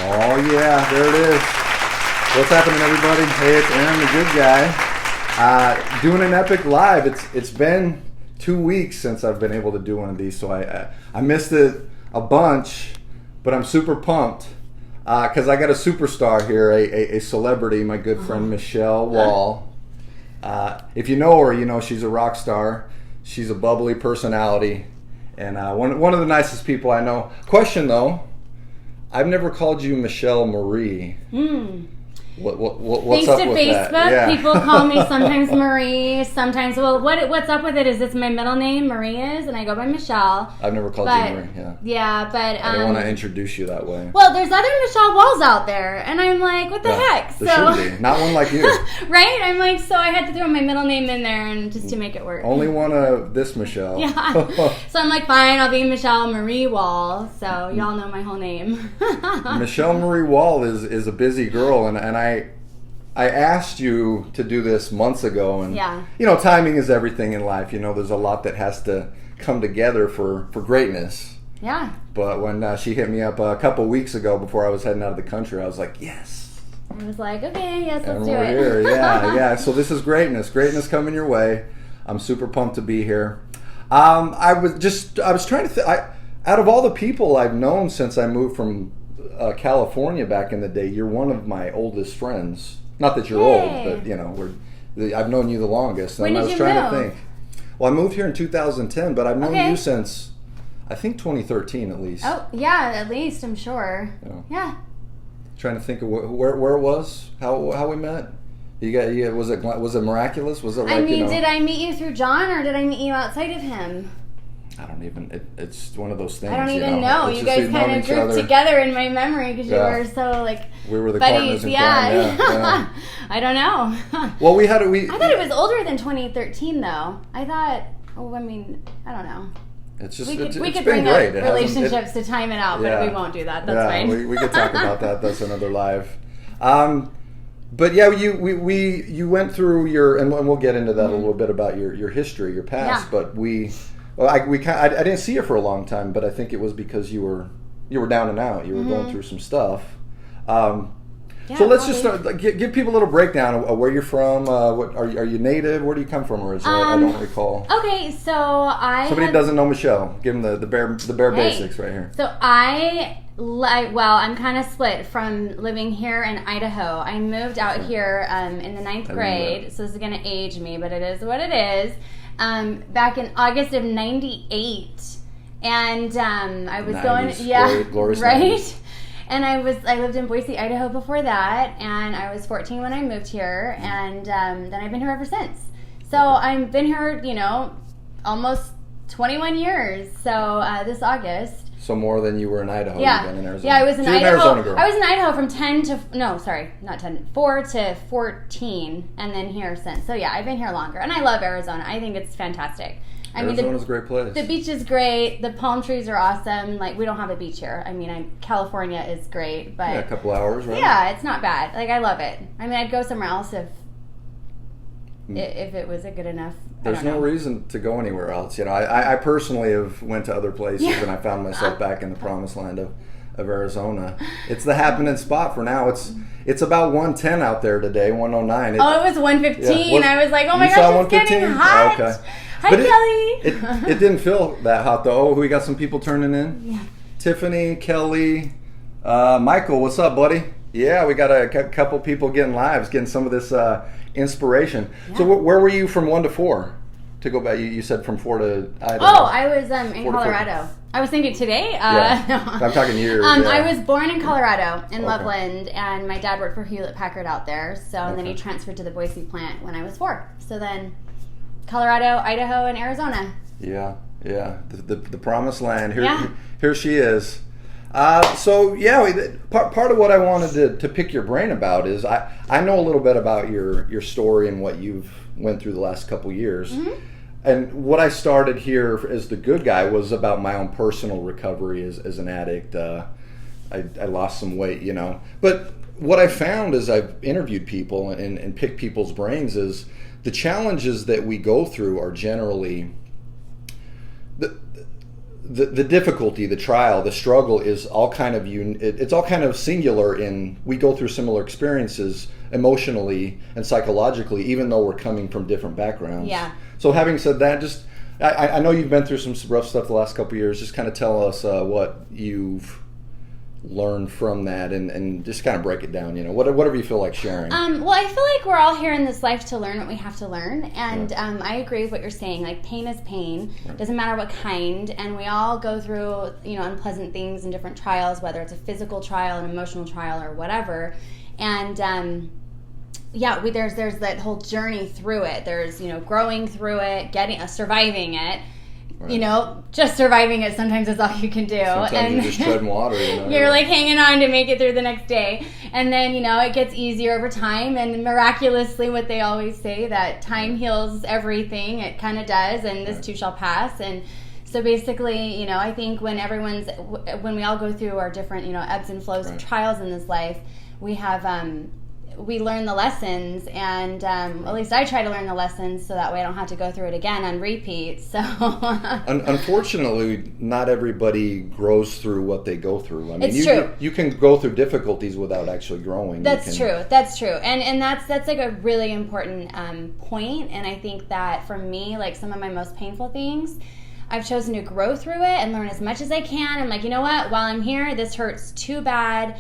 Oh yeah, there it is. What's happening, everybody? Hey, it's Aaron, the good guy, doing an epic live. It's been 2 weeks since I've been able to do one of these, so I missed it a bunch, but I'm super pumped because I got a superstar here, a celebrity, my good friend Michelle Wall. If you know her, you know she's a rock star. She's a bubbly personality, and one of the nicest people I know. Question though. I've never called you Michelle Marie. What's Thanks up to with Facebook, that? Yeah. people call me sometimes Marie, sometimes, what's up with it is it's my middle name, Marie is, and I go by Michelle. I've never called you Marie, yeah. Yeah, but... I don't want to introduce you that way. Well, there's other Michelle Walls out there, and I'm like, what the heck? There should be. Not one like you. Right? I'm like, so I had to throw my middle name in there and just to make it work. Only one of this Michelle. Yeah. So I'm like, fine, I'll be Michelle Marie Wall, so y'all know my whole name. Michelle Marie Wall is a busy girl, and I asked you to do this months ago, and you know, timing is everything in life. You know, there's a lot that has to come together for greatness. Yeah. But when she hit me up a couple weeks ago before I was heading out of the country, I was like, yes. I was like, okay, yes, let's do we're it. Here. Yeah. So this is greatness coming your way. I'm super pumped to be here. I was trying to out of all the people I've known since I moved from California back in the day, you're one of my oldest friends. Not that you're old, but you know, I've known you the longest. When did I was you trying move? to think. Well, I moved here in 2010, but I've known Okay. you since I think 2013 at least. Oh, yeah, at least, I'm sure. Yeah. Trying to think of where it was, how we met. Was it miraculous? Was it like, I mean, you know, did I meet you through John, or did I meet you outside of him? I don't even. It's one of those things. I don't even know. It's You just guys we've known kind of each grouped other. together in my memory because you Yeah. were so like We were the buddies. partners in Yeah. crime. Yeah. I don't know. Well, I thought it was older than 2013, though. I thought. Oh, I mean, I don't know. It's just We it's could been bring great. up relationships to time it out, but we won't do that. That's fine. We could talk about that. That's another live. But yeah, you went through your, and we'll get into that a little bit about your history, your past. Yeah. But I didn't see you for a long time, but I think it was because you were down and out. You were going through some stuff. So let's just start, give people a little breakdown of where you're from. What are you native? Where do you come from originally? I don't recall. Okay, so Somebody doesn't know Michelle. Give them the bare basics right here. So I'm kind of split from living here in Idaho. I moved out here in the 9th grade, so this is going to age me, but it is what it is. Back in August of '98, and I was 90s, glorious right. 90s. And I lived in Boise, Idaho before that, and I was 14 when I moved here, and then I've been here ever since. So I've been here, you know, almost 21 years. So this August. So more than you were in Idaho. Yeah, You've been in Arizona. Yeah, I was in You're Idaho. An Arizona girl. I was in Idaho from 4 to 14, and then here since. So yeah, I've been here longer, and I love Arizona. I think it's fantastic. Arizona's a great place. The beach is great. The palm trees are awesome. Like, we don't have a beach here. I mean, California is great, but a couple hours, right? Yeah, it's not bad. Like, I love it. I mean, I'd go somewhere else if it was a good enough. There's no reason to go anywhere else. You know, I personally have went to other places, and I found myself back in the promised land of Arizona. It's the happening spot for now. It's about 110 out there today, 109. It was 115. I was like, oh my gosh, it's getting hot. Okay. Hi, Kelly. It didn't feel that hot, though. Oh, we got some people turning in? Yeah. Tiffany, Kelly, Michael, what's up, buddy? Yeah, we got a couple people getting lives, getting some of this inspiration. Yeah. So where were you from 1 to 4? To go back, you said from 4 to Idaho. Oh, I was in Colorado. I was thinking today. I'm talking years. I was born in Colorado, in Loveland, and my dad worked for Hewlett Packard out there. So and then he transferred to the Boise plant when I was 4. So then Colorado, Idaho, and Arizona. Yeah. The promised land. Here she is. So part of what I wanted to pick your brain about is I know a little bit about your story and what you've went through the last couple years. Mm-hmm. And what I started here as the good guy was about my own personal recovery as an addict. I lost some weight, you know. But what I found as I've interviewed people and picked people's brains is the challenges that we go through are generally the difficulty, the trial, the struggle is all kind of it's all kind of singular in we go through similar experiences emotionally and psychologically, even though we're coming from different backgrounds. Yeah. So having said that, just I know you've been through some rough stuff the last couple of years. Just kind of tell us what you've learned from that, and just kind of break it down. Whatever you feel like sharing. Well, I feel like we're all here in this life to learn what we have to learn, and I agree with what you're saying. Like, pain is pain. Right. Doesn't matter what kind, and we all go through unpleasant things and different trials, whether it's a physical trial, an emotional trial, or whatever. And there's that whole journey through it. There's growing through it, surviving it. Right. Just surviving it sometimes is all you can do. Sometimes you're just treading water. You're like hanging on to make it through the next day. And then, it gets easier over time. And miraculously, what they always say, that time heals everything. It kind of does. And this too shall pass. And so basically, I think when we all go through our different, ebbs and flows of trials in this life, we have, we learn the lessons, and at least I try to learn the lessons so that way I don't have to go through it again on repeat. So unfortunately, not everybody grows through what they go through. I mean, it's true. You can go through difficulties without actually growing. That's true. And that's like a really important point. And I think that for me, like, some of my most painful things, I've chosen to grow through it and learn as much as I can. I'm like, you know what? While I'm here, this hurts too bad.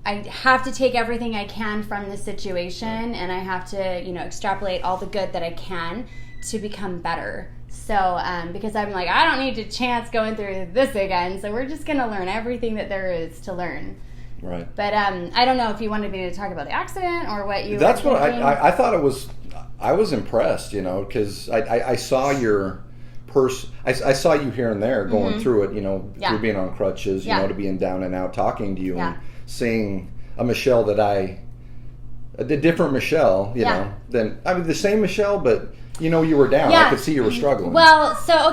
I have to take everything I can from the situation, and I have to, extrapolate all the good that I can to become better. So, because I'm like, I don't need to chance going through this again, so we're just going to learn everything that there is to learn. Right. But I don't know if you wanted me to talk about the accident or what you. That's what I thought it was. I was impressed, because I saw your I saw you here and there going through it, through being on crutches, to being down and out, talking to you and seeing a Michelle a different Michelle, than, the same Michelle, but you were down. I could see you were struggling. Well, so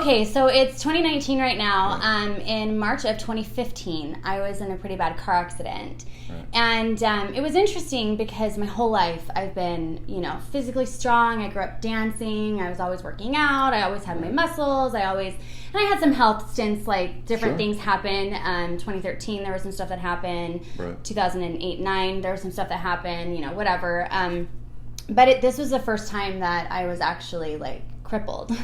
it's 2019 right now. In March of 2015, I was in a pretty bad car accident. Right. And it was interesting because my whole life I've been, physically strong. I grew up dancing. I was always working out. I always had my muscles. And I had some health stints, like different things happen. 2013, there was some stuff that happened. Right. 2008-9, there was some stuff that happened, whatever. But this was the first time that I was actually, like, crippled.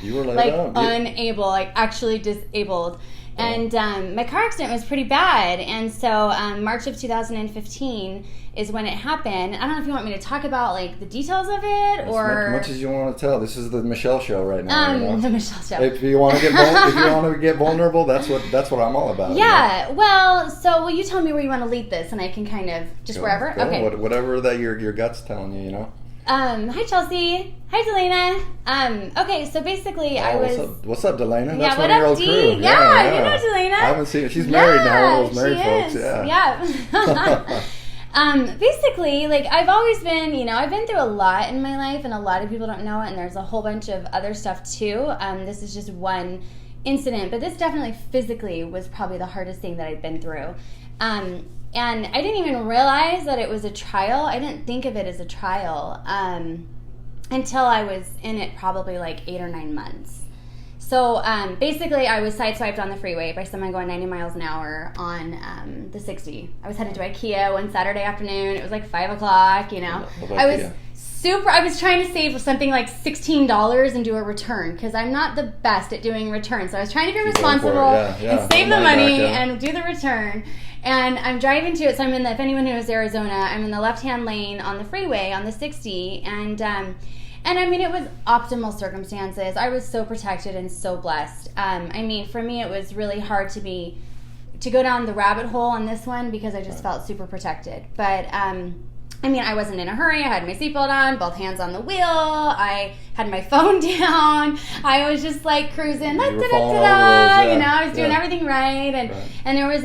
You were like unable, like actually disabled. And my car accident was pretty bad. And so March of 2015 is when it happened. I don't know if you want me to talk about, like, the details of it, or as much as you want to tell. This is the Michelle show right now. The Michelle show. If you want to get vulnerable, that's what I'm all about. Yeah. Well, so will you tell me where you want to lead this, and I can kind of just wherever. Go. Okay. Whatever that your gut's telling you, Hi, Chelsea. Hi, Delana. Okay, so basically I was... What's up, Delana? That's one of your old crew. Yeah, you know Delana. I haven't seen her. She's married now, one of those married folks. Yeah. Basically, like, I've always been, I've been through a lot in my life, and a lot of people don't know it, and there's a whole bunch of other stuff too. This is just one incident, but this definitely physically was probably the hardest thing that I've been through. And I didn't even realize that it was a trial. I didn't think of it as a trial until I was in it probably like 8 or 9 months. So basically, I was sideswiped on the freeway by someone going 90 miles an hour on the 60. I was headed to IKEA one Saturday afternoon. It was like 5 o'clock, I was trying to save something like $16 and do a return, because I'm not the best at doing returns. So I was trying to be responsible and save the money and do the return. And I'm driving to it. So if anyone knows Arizona, I'm in the left-hand lane on the freeway on the 60. And it was optimal circumstances. I was so protected and so blessed. For me, it was really hard to go down the rabbit hole on this one, because I just felt super protected. But I wasn't in a hurry. I had my seatbelt on, both hands on the wheel. I had my phone down. I was just like cruising. I was doing everything right. And there was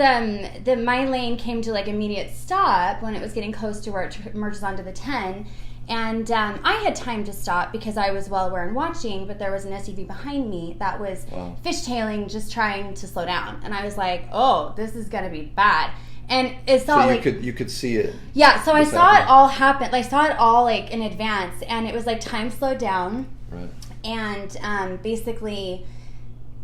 my lane came to like immediate stop when it was getting close to where it merges onto the 10. And I had time to stop because I was well aware and watching, but there was an SUV behind me that was fishtailing, just trying to slow down. And I was like, oh, this is going to be bad. And it's all you could see it. Yeah, so I saw it all happen. I saw it all like in advance, and it was like time slowed down. Right. And basically,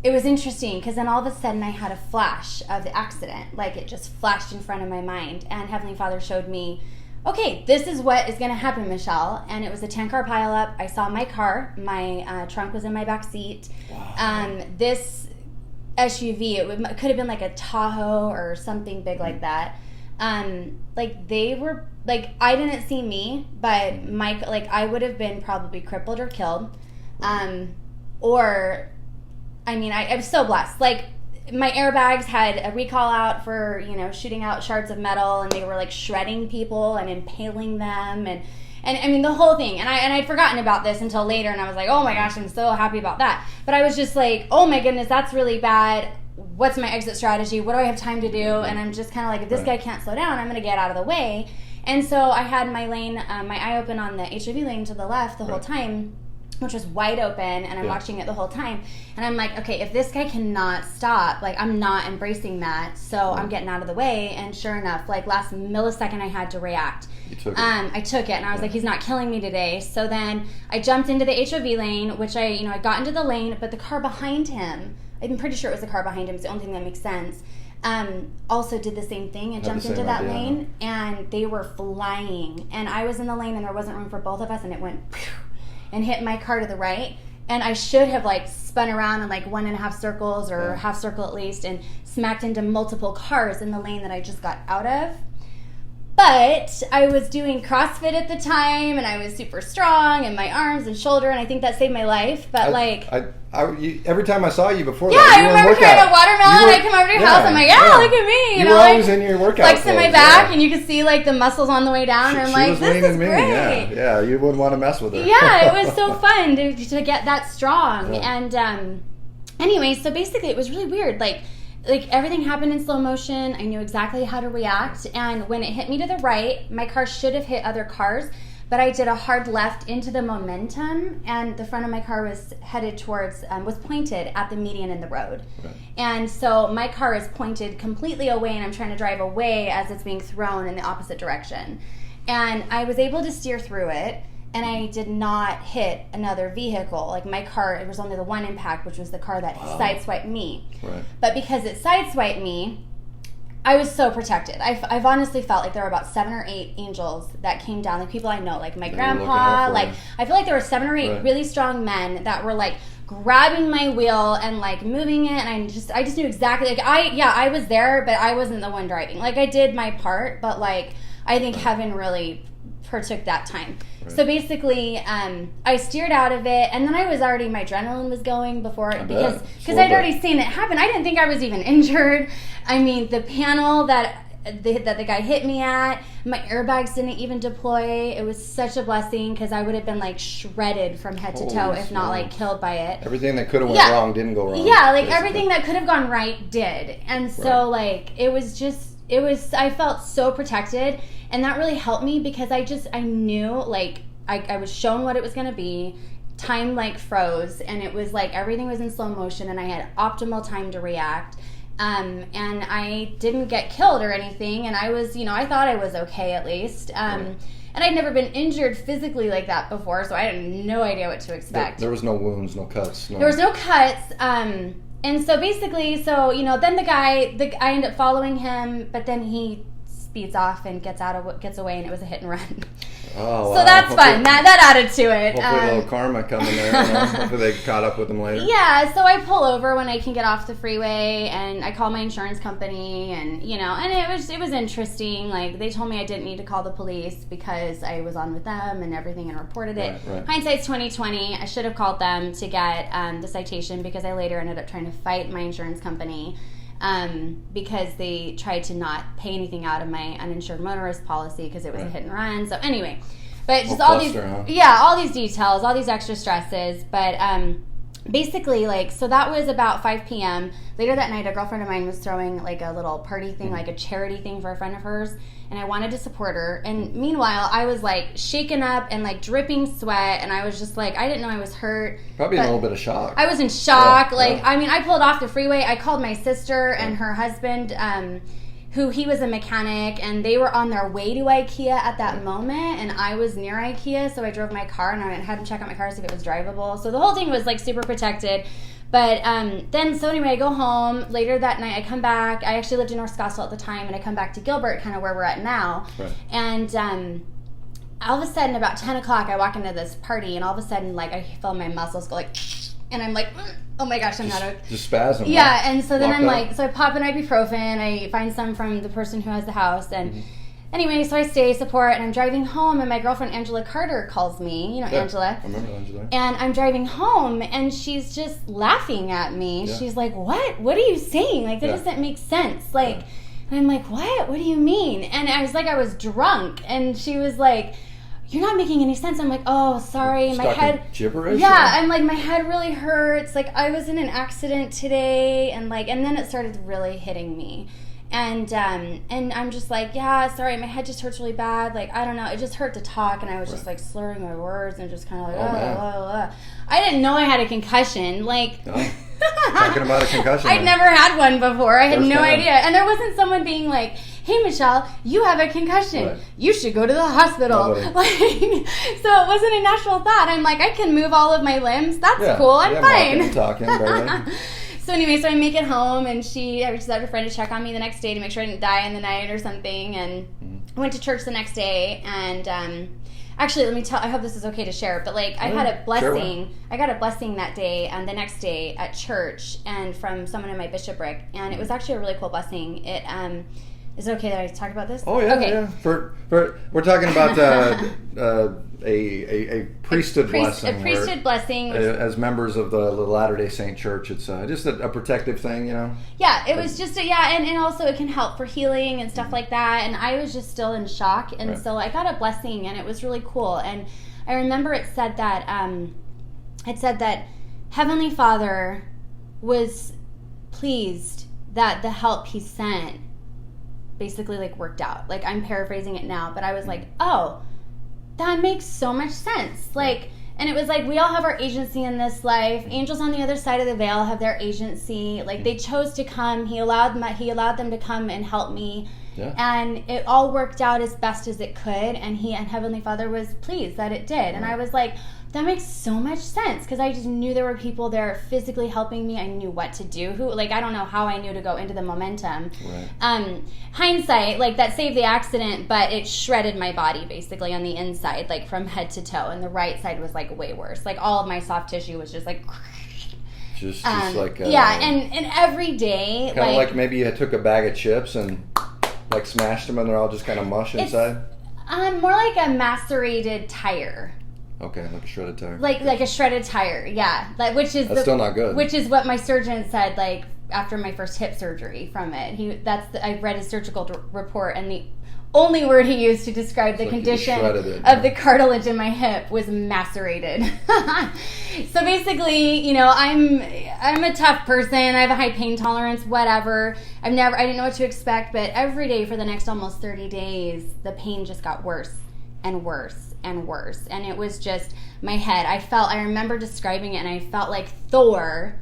it was interesting because then all of a sudden I had a flash of the accident. Like it just flashed in front of my mind. And Heavenly Father showed me, okay, this is what is going to happen, Michelle. And it was a 10-car pileup. I saw my car. My trunk was in my back seat. Wow. This SUV, it could have been like a Tahoe or something big like that. Like they were, like I didn't see me, but Mike, like I would have been probably crippled or killed. Or, I mean, I'm so blessed. Like my airbags had a recall out for, you know, shooting out shards of metal, and they were like shredding people and impaling them, and I mean the whole thing. And I'd forgotten about this until later, and I was like, oh my gosh, I'm so happy about that. But I was just like, oh my goodness, that's really bad. What's my exit strategy? What do I have time to do? And I'm just kind of like, if this guy can't slow down, I'm going to get out of the way. And so I had my lane, my eye open on the HOV lane to the left the whole time, which was wide open, and I'm watching it the whole time. And I'm like, okay, if this guy cannot stop, like I'm not embracing that, so I'm getting out of the way. And sure enough, like last millisecond I had to react. You took it. I took it, and I was like, he's not killing me today. So then I jumped into the HOV lane, which I got into the lane, but the car behind him, I'm pretty sure it was the car behind him, it's the only thing that makes sense, also did the same thing and jumped into that lane, and they were flying. And I was in the lane, and there wasn't room for both of us, and it went and hit my car to the right. And I should have like spun around in like 1.5 circles or half circle at least, and smacked into multiple cars in the lane that I just got out of. But I was doing CrossFit at the time, and I was super strong, and my arms and shoulder, and I think that saved my life. But every time I saw you before, I remember carrying a watermelon. I come over to your house. I'm like, look at me. You were always in your workout clothes. Flexing my back, and you could see like the muscles on the way down. And I'm like, this is great. Yeah, you wouldn't want to mess with her. Yeah, it was so fun to get that strong. And anyway, so basically, it was really weird. Like everything happened in slow motion. I knew exactly how to react. And when it hit me to the right, my car should have hit other cars, but I did a hard left into the momentum, and the front of my car was headed towards, was pointed at the median in the road. Right. And so my car is pointed completely away, and I'm trying to drive away as it's being thrown in the opposite direction. And I was able to steer through it, and I did not hit another vehicle. Like my car, it was only the one impact, which was the car that sideswiped me. Right. But because it sideswiped me, I was so protected. I've honestly felt like there were about 7 or 8 angels that came down, like people I know, like my grandpa. Like I feel like there were 7 or 8 really strong men that were like grabbing my wheel and like moving it, and I just knew exactly. Like I was there, but I wasn't the one driving. Like I did my part, but like I think heaven really partook that time. Right. So basically, I steered out of it, and then my adrenaline was going before because I'd already seen it happen. I didn't think I was even injured. I mean, the panel that the guy hit me at, my airbags didn't even deploy. It was such a blessing because I would have been like shredded from head to toe, if not like killed by it. Everything that could have went wrong didn't go wrong. Yeah, like everything that could have gone right did. And so like it was I felt so protected. And that really helped me because I knew, like, I was shown what it was going to be. Time, like, froze. And it was, like, everything was in slow motion. And I had optimal time to react. And I didn't get killed or anything. And I was, I thought I was okay at least. And I'd never been injured phically like that before. So I had no idea what to expect. There was no wounds, no cuts. There was no cuts. And so basically, then I ended up following him. But then he speeds off and gets away, and it was a hit and run. Oh, wow. So that's fun. That added to it. Hopefully a little karma coming there. Hopefully they caught up with him later. Yeah, so I pull over when I can get off the freeway, and I call my insurance company, and and it was interesting. Like they told me I didn't need to call the police because I was on with them and everything and reported it. Right. Hindsight's 2020. I should have called them to get the citation because I later ended up trying to fight my insurance company. Because they tried to not pay anything out of my uninsured motorist policy because it was a hit and run. So anyway, but just all these details, all these extra stresses. But basically, like, so that was about 5 p.m. Later that night, a girlfriend of mine was throwing like a little party thing, like a charity thing for a friend of hers, and I wanted to support her. And meanwhile, I was like shaken up and like dripping sweat, and I was just like, I didn't know I was hurt. Probably a little bit of shock. I was in shock. I mean, I pulled off the freeway. I called my sister and her husband, who he was a mechanic, and they were on their way to IKEA at that moment, and I was near IKEA, so I drove my car, and I had him check out my car to see if it was drivable. So the whole thing was like super protected. But then, so anyway, I go home. Later that night, I come back. I actually lived in North Scottsdale at the time, and I come back to Gilbert, kind of where we're at now. Right. And all of a sudden, about 10 o'clock, I walk into this party, and all of a sudden, like, I feel my muscles go like, and I'm like, oh my gosh, I'm not okay. Just spasm. Yeah, and so then I'm up. like, so I pop an ibuprofen. I find some from the person who has the house, and anyway, so I stay, support, and I'm driving home, and my girlfriend Angela Carter calls me. You know Angela. I remember Angela. And I'm driving home, and she's just laughing at me. Yeah. She's like, what? What are you saying? Like, that doesn't make sense. Like, and I'm like, what? What do you mean? And I was like, I was drunk, and she was like, you're not making any sense. I'm like, oh, sorry, my head. Gibberish. Yeah, I'm like, my head really hurts. Like, I was in an accident today, and then it started really hitting me. And I'm just like, yeah, sorry, my head just hurts really bad. Like, I don't know, it just hurt to talk, and I was just like slurring my words and just kind of like, I didn't know I had a concussion. Like, talking about a concussion. I'd never had one before. I had no idea, and there wasn't someone being like, hey, Michelle, you have a concussion. Right. You should go to the hospital. Like, so it wasn't a natural thought. I'm like, I can move all of my limbs. That's cool. I'm fine. I'm talking barely. So anyway, so I make it home, and I reached out to a friend to check on me the next day to make sure I didn't die in the night or something, and I went to church the next day, and actually, let me tell, I hope this is okay to share, but like, I had a blessing, I got a blessing that day, and the next day at church, and from someone in my bishopric, and it was actually a really cool blessing. It, is it okay that I talk about this? Oh yeah, okay. Yeah. We're talking about a priesthood blessing. A priesthood blessing. As members of the Latter-day Saint Church, it's just a protective thing, you know. Yeah, it was just and also it can help for healing and stuff like that. And I was just still in shock, and so I got a blessing, and it was really cool. And I remember it said that Heavenly Father was pleased that the help He sent basically like worked out. Like, I'm paraphrasing it now, but I was like, oh, that makes so much sense. Like, and it was like, we all have our agency in this life. Angels on the other side of the veil have their agency. Like, they chose to come. He allowed them to come and help me. Yeah. And it all worked out as best as it could. And Heavenly Father was pleased that it did. And I was like, that makes so much sense, because I just knew there were people there physically helping me. I knew what to do. I don't know how I knew to go into the momentum. Right. Hindsight, like, that saved the accident, but it shredded my body basically on the inside, like from head to toe. And the right side was like way worse. Like, all of my soft tissue was just like. Just like and every day, kind of like maybe you took a bag of chips and like smashed them, and they're all just kind of mush inside. More like a macerated tire. Okay, like a shredded tire. Like a shredded tire, yeah. That's still not good. Which is what my surgeon said, like, after my first hip surgery from it. I read his surgical report, and the only word he used to describe the condition of the cartilage in my hip was macerated. So basically, you know, I'm a tough person. I have a high pain tolerance, whatever. I didn't know what to expect, but every day for the next almost 30 days, the pain just got worse and worse and worse. And it was just my head. I remember describing it, and I felt like Thor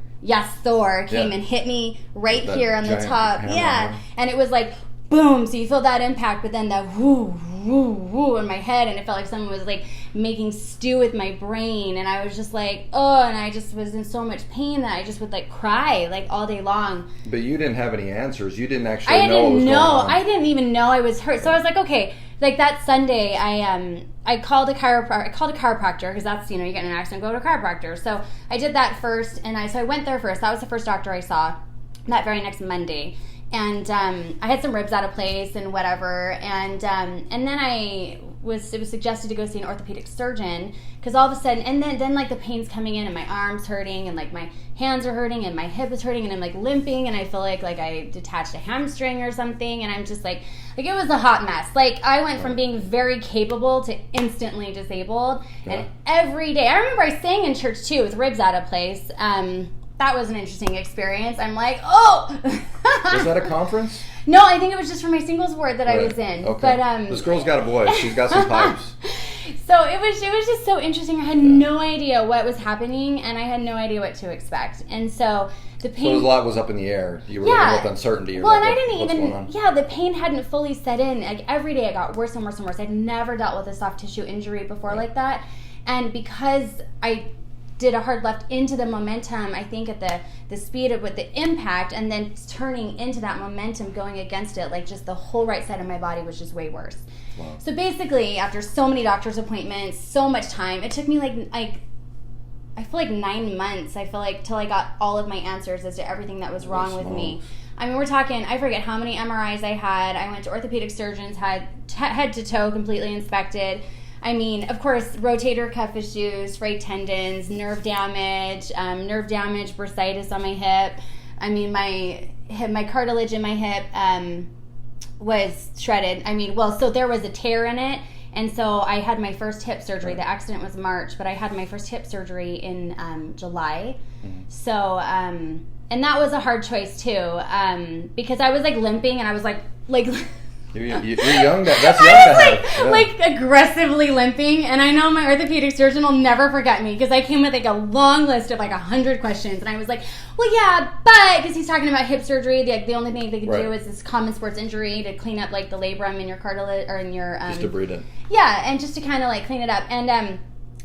came and hit me right here on the top. Yeah. And it was like, boom. So you feel that impact, but then that whoo, whoo, whoo in my head, and it felt like someone was like making stew with my brain, and I was just like, oh, and I just was in so much pain that I just would like cry like all day long. But you didn't have any answers. You didn't actually know what was going on. I didn't even know I was hurt. So I was like, okay. Like, that Sunday, I called a chiropractor, because that's, you know, you get in an accident, go to a chiropractor. So I did that first, and so I went there first. That was the first doctor I saw that very next Monday. And I had some ribs out of place and whatever. And then it was suggested to go see an orthopedic surgeon, because all of a sudden, and then like the pain's coming in, and my arm's hurting, and like my hands are hurting, and my hip is hurting, and I'm like limping, and I feel like I detached a hamstring or something, and I'm just like it was a hot mess. Like, I went from being very capable to instantly disabled. Yeah. And every day, I remember I sang in church too with ribs out of place. That was an interesting experience. I'm like, oh! Was that a conference? No, I think it was just for my singles ward that I was in. Okay. But this girl's got a voice. She's got some pipes. So it was just so interesting. I had no idea what was happening, and I had no idea what to expect. And so the pain. So a lot was up in the air. You were living with uncertainty. Well, and I didn't even. Yeah, the pain hadn't fully set in. Like, every day it got worse and worse and worse. I'd never dealt with a soft tissue injury before like that, and because I did a hard left into the momentum, I think at the speed of with the impact, and then turning into that momentum going against it, like just the whole right side of my body was just way worse. Wow. So basically, after so many doctor's appointments, so much time, it took me like I feel like 9 months, I feel like, till I got all of my answers as to everything that was wrong with me. I mean, we're talking, I forget how many MRIs I had. I went to orthopedic surgeons, had head to toe completely inspected. I mean, of course, rotator cuff issues, frayed tendons, nerve damage, bursitis on my hip. I mean, my cartilage in my hip was shredded. I mean, well, so there was a tear in it. And so I had my first hip surgery. The accident was March, but I had my first hip surgery in July. Mm-hmm. So, and that was a hard choice too, because I was like limping, and I was like you're young. That's young to have. Like aggressively limping, and I know my orthopedic surgeon will never forget me because I came with like a long list of like 100 questions, and I was like, well, yeah, but because he's talking about hip surgery, the only thing they could do is this common sports injury to clean up like the labrum in your cartilage or in your just to breed it. Yeah, and just to kind of like clean it up, and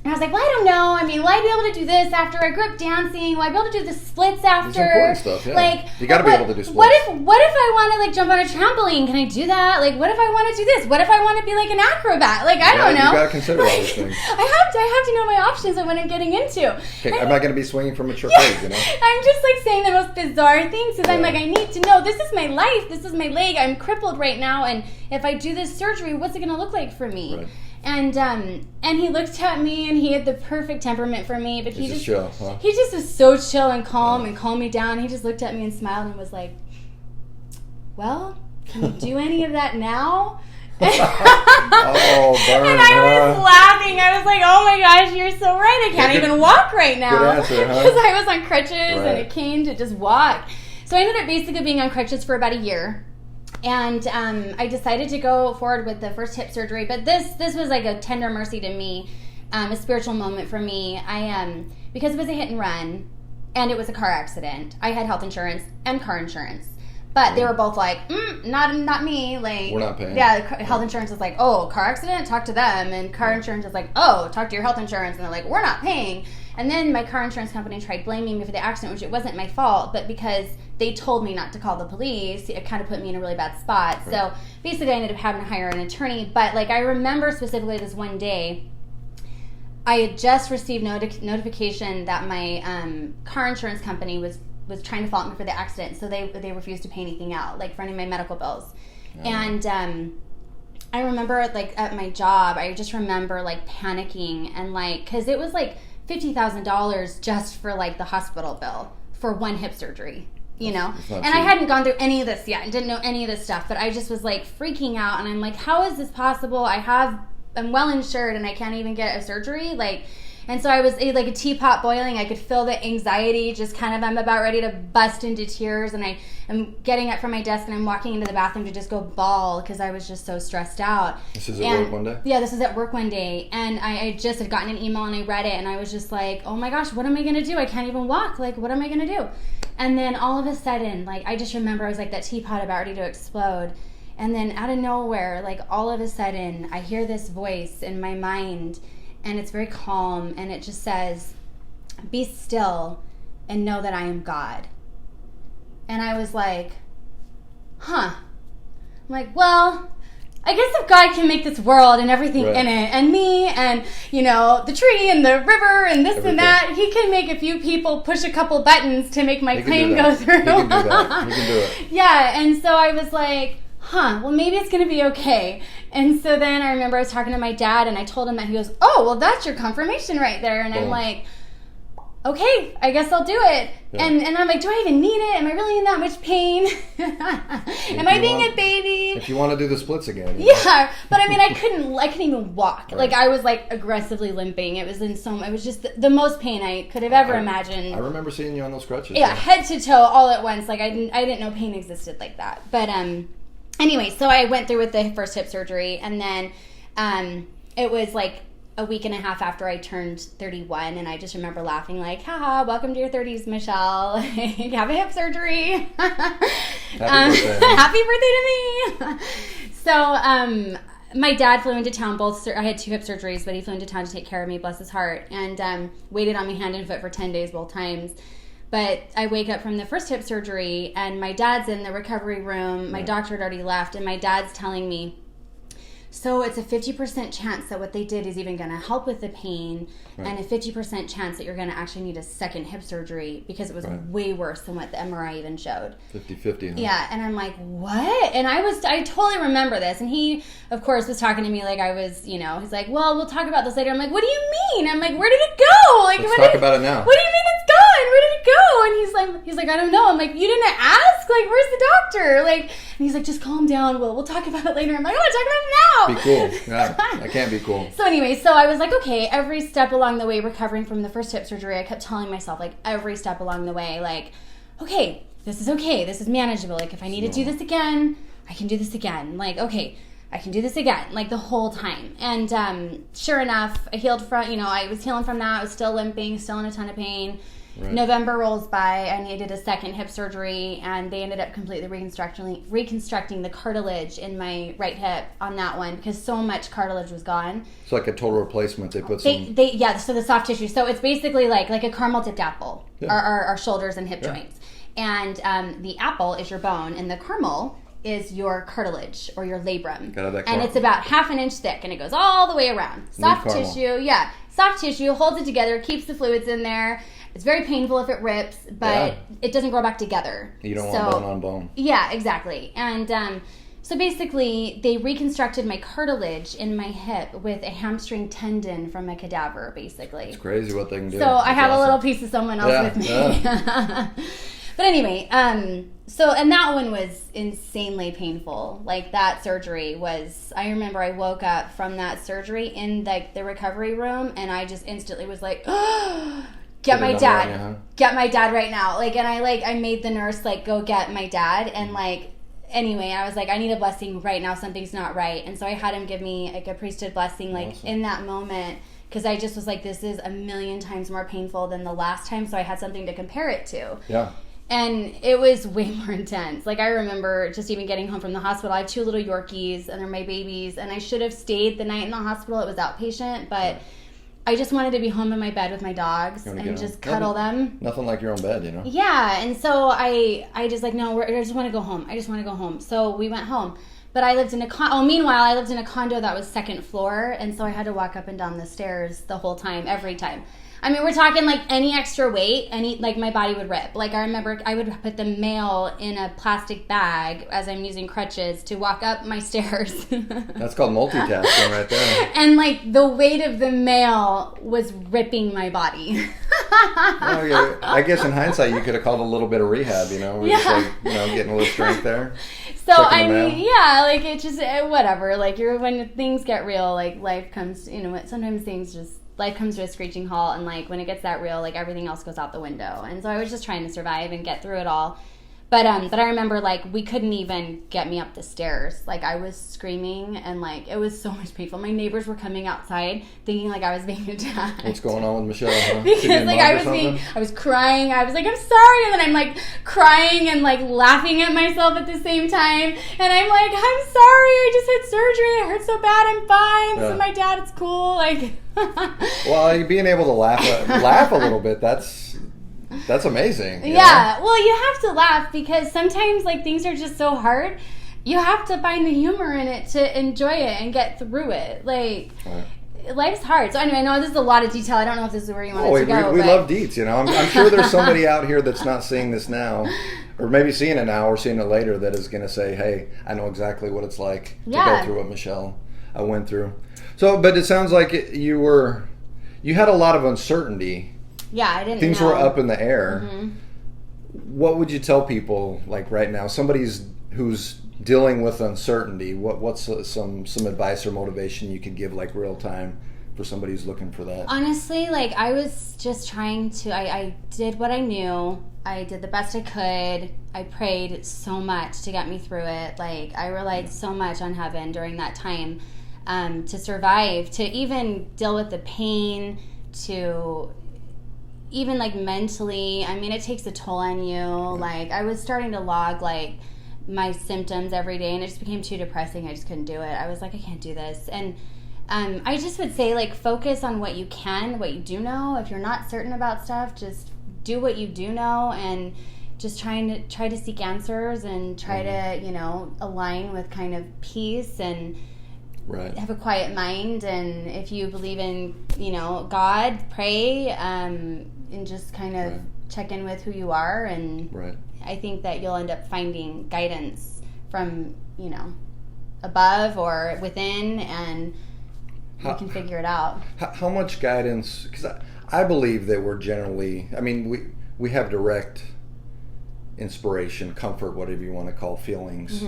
I was like, well, I don't know. I mean, will I be able to do this after I grew up dancing? Will I be able to do the splits after? It's important stuff, yeah. Like, you got to be able to do splits. What if I want to like jump on a trampoline? Can I do that? Like, what if I want to do this? What if I want to be like an acrobat? Like, I don't know. You got to consider all these things. I have to know my options of what I'm getting into. Okay, I'm not going to be swinging from a trapeze, you know? I'm just like saying the most bizarre things because I'm like, I need to know. This is my life. This is my leg. I'm crippled right now, and if I do this surgery, what's it going to look like for me? Right. And he looked at me, and he had the perfect temperament for me, but he just chill, huh? He just was so chill and calm and calmed me down. He just looked at me and smiled and was like, well, can you do any of that now? Oh, burn. And I was laughing. I was like, oh my gosh, you're so right. I can't even walk right now. Good answer, huh? Because I was on crutches and a cane to just walk. So I ended up basically being on crutches for about a year. And I decided to go forward with the first hip surgery, but this was like a tender mercy to me, a spiritual moment for me. Because it was a hit and run, and it was a car accident. I had health insurance and car insurance, but they were both like, not me. Like, we're not paying. Yeah, health insurance was like, oh, car accident, talk to them, and car insurance was like, oh, talk to your health insurance, and they're like, we're not paying. And then my car insurance company tried blaming me for the accident, which it wasn't my fault, but because they told me not to call the police, it kind of put me in a really bad spot. Right. So basically I ended up having to hire an attorney. But like I remember specifically this one day, I had just received notification that my car insurance company was trying to fault me for the accident. So they refused to pay anything out, like for any of my medical bills. Oh. And I remember like at my job, I just remember like panicking and like, because it was like $50,000 just for like the hospital bill for one hip surgery, you know? And I hadn't gone through any of this yet and didn't know any of this stuff, but I just was like freaking out, and I'm like, how is this possible? I'm well insured and I can't even get a surgery? Like, and so I was like a teapot boiling. I could feel the anxiety, just kind of, I'm about ready to bust into tears, and I am getting up from my desk and I'm walking into the bathroom to just go bawl because I was just so stressed out. This is at work one day? Yeah, this is at work one day, and I just had gotten an email and I read it, and I was just like, oh my gosh, what am I going to do? I can't even walk. Like, what am I going to do? And then all of a sudden, like, I just remember I was like that teapot about ready to explode. And then out of nowhere, like all of a sudden, I hear this voice in my mind, and it's very calm, and it just says, be still and know that I am God. And I was like, huh. I'm like, well, I guess if God can make this world and everything in it, and me, and, you know, the tree and the river and this and that, he can make a few people push a couple buttons to make my claim go through. He can do that. He can do it. Yeah, and so I was like, well, maybe it's going to be okay. And so then I remember I was talking to my dad, and I told him that. He goes, oh, well, that's your confirmation right there. And I'm like, okay, I guess I'll do it. Yeah. And I'm like, do I even need it? Am I really in that much pain? Am I being a baby? If you want to do the splits again. Yeah, but I mean, I couldn't even walk. Right. Like, I was like aggressively limping. It was it was just the most pain I could have ever imagined. I remember seeing you on those crutches. Yeah, head to toe all at once. Like, I didn't know pain existed like that. But anyway, so I went through with the first hip surgery, and then it was like a week and a half after I turned 31, and I just remember laughing like, haha, welcome to your 30s, Michelle. You have a hip surgery. Happy birthday. Happy birthday to me. So my dad flew into town. I had 2 hip surgeries, but he flew into town to take care of me, bless his heart, and waited on me hand and foot for 10 days both times. But I wake up from the first hip surgery, and my dad's in the recovery room. My doctor had already left, and my dad's telling me, so it's a 50% chance that what they did is even going to help with the pain, and a 50% chance that you're going to actually need a second hip surgery because it was way worse than what the MRI even showed. 50-50. Huh? Yeah, and I'm like, what? And I totally remember this. And he, of course, was talking to me like I was, he's like, well, we'll talk about this later. I'm like, what do you mean? I'm like, where did it go? Like, Let's talk about it now. What do you mean it's gone? Where did it go? And he's like, I don't know. I'm like, you didn't ask? Like, where's the doctor? Like, and he's like, just calm down. We'll talk about it later. I'm like, I want to talk about it now. Be cool. Yeah, I can't be cool. So anyway, so I was like, okay, every step along the way recovering from the first hip surgery, I kept telling myself, like, every step along the way, like, okay, this is manageable. Like, if I need to do this again, I can do this again. Like, okay, I can do this again, like the whole time. And sure enough, I healed from, I was healing from that. I was still limping, still in a ton of pain. Right. November rolls by. I needed a second hip surgery, and they ended up completely reconstructing the cartilage in my right hip on that one because so much cartilage was gone. It's like a total replacement. They put some. So the soft tissue. So it's basically like a caramel dipped apple. Our shoulders and hip joints, and the apple is your bone, and the caramel is your cartilage or your labrum. And it's about half an inch thick, and it goes all the way around. Soft tissue, soft tissue holds it together, keeps the fluids in there. It's very painful if it rips, but it doesn't grow back together. You don't want bone on bone. Yeah, exactly. And so basically, they reconstructed my cartilage in my hip with a hamstring tendon from a cadaver, basically. It's crazy what they can do. So I have a little piece of someone else with me. Yeah. But anyway, and that one was insanely painful. Like, that surgery was, I remember I woke up from that surgery in the recovery room, and I just instantly was like, get my dad right now. Like, and I made the nurse go get my dad, and anyway, I was like, I need a blessing right now. Something's not right. And so I had him give me a priesthood blessing awesome. In that moment, because I just was like, this is 1,000,000 times more painful than the last time. So I had something to compare it to. Yeah. And it was way more intense. Like, I remember just even getting home from the hospital. I have 2 little Yorkies, and they're my babies. And I should have stayed the night in the hospital. It was outpatient, but I just wanted to be home in my bed with my dogs and just cuddle them. Nothing like your own bed, Yeah, and so I just no, I just want to go home. I just want to go home. So we went home. But I lived in meanwhile, I lived in a condo that was 2nd floor, and so I had to walk up and down the stairs the whole time, every time. I mean, we're talking any extra weight, my body would rip. Like, I remember I would put the mail in a plastic bag as I'm using crutches to walk up my stairs. That's called multitasking right there. And the weight of the mail was ripping my body. Well, I guess in hindsight, you could have called a little bit of rehab, We're just getting a little strength there. So, I mean, it's just, whatever. When things get real, life comes, sometimes life comes to a screeching halt, and when it gets that real, everything else goes out the window. And so I was just trying to survive and get through it all. But I remember we couldn't even get me up the stairs. I was screaming, and it was so much painful. My neighbors were coming outside thinking I was being attacked. What's going on with Michelle? Huh? Because I was crying. I was like, I'm sorry, and then I'm crying and laughing at myself at the same time. And I'm like, I'm sorry, I just had surgery. It hurt so bad. I'm fine. This is my dad. It's cool. Well, being able to laugh a little bit, that's amazing. Yeah. Well, you have to laugh because sometimes things are just so hard. You have to find the humor in it to enjoy it and get through it. Life's hard. So anyway, I know this is a lot of detail. I don't know if this is where you wanted to go. We love deets, I'm sure there's somebody out here that's not seeing this now, or maybe seeing it now or seeing it later, that is going to say, hey, I know exactly what it's like to go through what Michelle went through. So, but it sounds like you had a lot of uncertainty. Yeah, I didn't know. Things were up in the air. Mm-hmm. What would you tell people right now? Somebody's who's dealing with uncertainty. What's some advice or motivation you could give real time for somebody who's looking for that? Honestly, I was just trying to. I did what I knew. I did the best I could. I prayed so much to get me through it. I relied so much on heaven during that time to survive, to even deal with the pain, to even mentally. I mean, it takes a toll on you. I was starting to log my symptoms every day, and it just became too depressing. I just couldn't do it. I was like, I can't do this. And I just would say, like, focus on what you can, what you do know. If you're not certain about stuff, just do what you do know, and just try to seek answers, and try to, you know, align with kind of peace, and have a quiet mind. And if you believe in, you know, God, pray, and just kind of check in with who you are. And I think that you'll end up finding guidance from, you know, above or within, and you can figure it out. How much guidance? Because I believe that we're generally, I mean, we have direct inspiration, comfort, whatever you want to call feelings.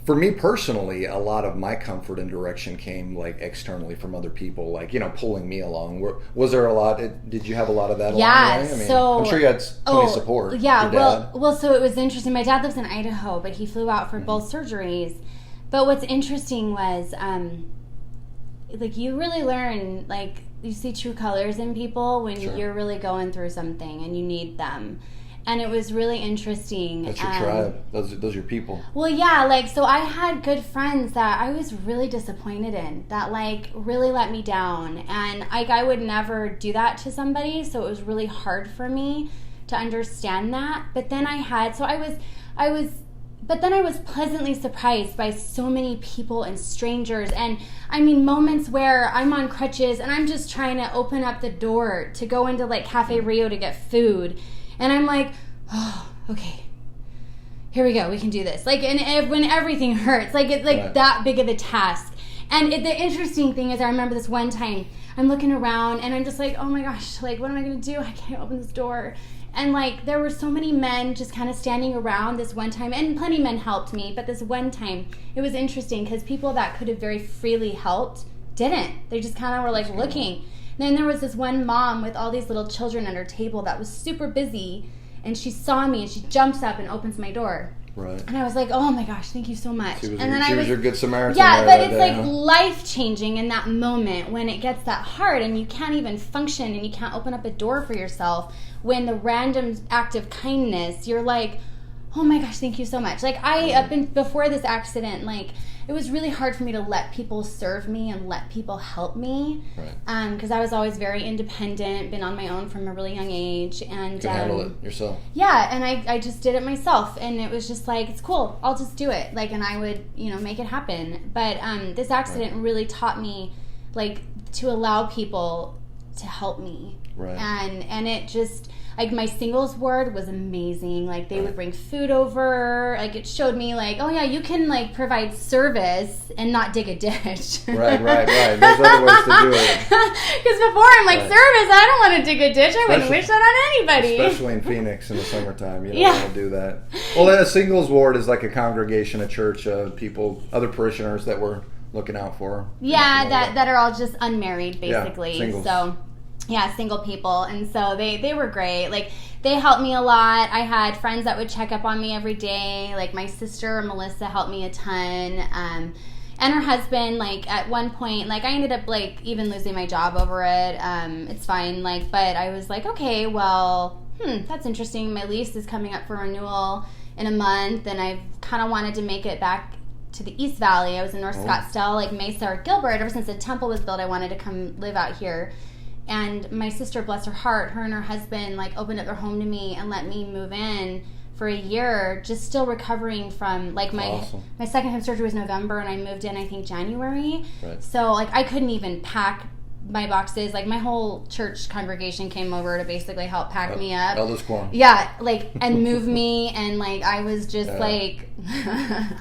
For me personally, a lot of my comfort and direction came like externally from other people, like, you know, pulling me along. Was there a lot? Did you have a lot of that? Yeah, along the way? I mean, so I'm sure you had plenty of support. Yeah, well, so it was interesting. My dad lives in Idaho, but he flew out for both surgeries. But what's interesting was, like, you really learn, like, you see true colors in people when you're really going through something and you need them. And it was really interesting. That's your tribe. Those are your people. Well, yeah, like, so I had good friends that I was really disappointed in, that, like, really let me down. And I would never do that to somebody, so it was really hard for me to understand that. But then but then I was pleasantly surprised by so many people and strangers. And I mean, moments where I'm on crutches and I'm just trying to open up the door to go into, like, Cafe Rio to get food. And I'm like, oh, okay, here we go. We can do this. Like, and when everything hurts, like, it's like that big of a task. And the interesting thing is, I remember this one time, I'm looking around and I'm just like, oh my gosh, like, what am I going to do? I can't open this door. And, like, there were so many men just kind of standing around this one time, and plenty of men helped me, but this one time, it was interesting because people that could have very freely helped didn't. They just kind of were, like, looking. Then there was this one mom with all these little children at her table that was super busy, and she saw me, and she jumps up and opens my door. Right. And I was like, oh my gosh, thank you so much. She was your good Samaritan. Yeah, but it's like life-changing in that moment when it gets that hard and you can't even function and you can't open up a door for yourself. When the random act of kindness, you're like, oh my gosh, thank you so much. Like, before this accident, like, it was really hard for me to let people serve me and let people help me. Right. Because I was always very independent, been on my own from a really young age. And you can handle it yourself. Yeah, and I just did it myself. And it was just like, it's cool, I'll just do it. Like, and I would, you know, make it happen. But this accident really taught me, like, to allow people to help me. Right. And it just, like, my singles ward was amazing. Like, they would bring food over. Like, it showed me, like, oh yeah, you can, like, provide service and not dig a ditch. Right. There's other ways to do it. Because before I'm like, service, I don't want to dig a ditch. I wouldn't wish that on anybody. Especially in Phoenix in the summertime. You don't want to do that. Well, then a singles ward is like a congregation, a church of people, other parishioners that we're looking out for. Yeah, that are all just unmarried, basically. Yeah, singles. So, yeah, single people. And so they were great. Like, they helped me a lot. I had friends that would check up on me every day. Like, my sister, Melissa, helped me a ton. And her husband, like, at one point, like, I ended up, like, even losing my job over it. It's fine. Like, but I was like, okay, well, that's interesting. My lease is coming up for renewal in a month, and I've kind of wanted to make it back to the East Valley. I was in North Scottsdale, like Mesa or Gilbert. Ever since the temple was built, I wanted to come live out here. And my sister, bless her heart, her and her husband, like, opened up their home to me and let me move in for a year, just still recovering from, like, my second hip surgery was November, and I moved in, I think, January. Right. So, like, I couldn't even pack my boxes. Like, my whole church congregation came over to basically help pack me up. Elders Quorum. Yeah, like, and move me, and, like, I was just like,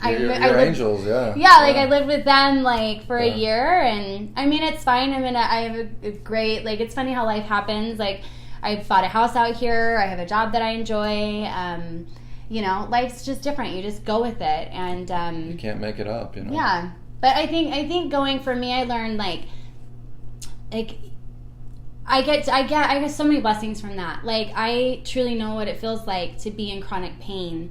You're angels, yeah. Yeah, like, I lived with them, like, for a year, and I mean, it's fine. I mean, I have a great, like, it's funny how life happens. Like, I bought a house out here. I have a job that I enjoy. You know, life's just different. You just go with it, and you can't make it up, you know. Yeah, but I think going for me, I learned like I get so many blessings from that. Like, I truly know what it feels like to be in chronic pain,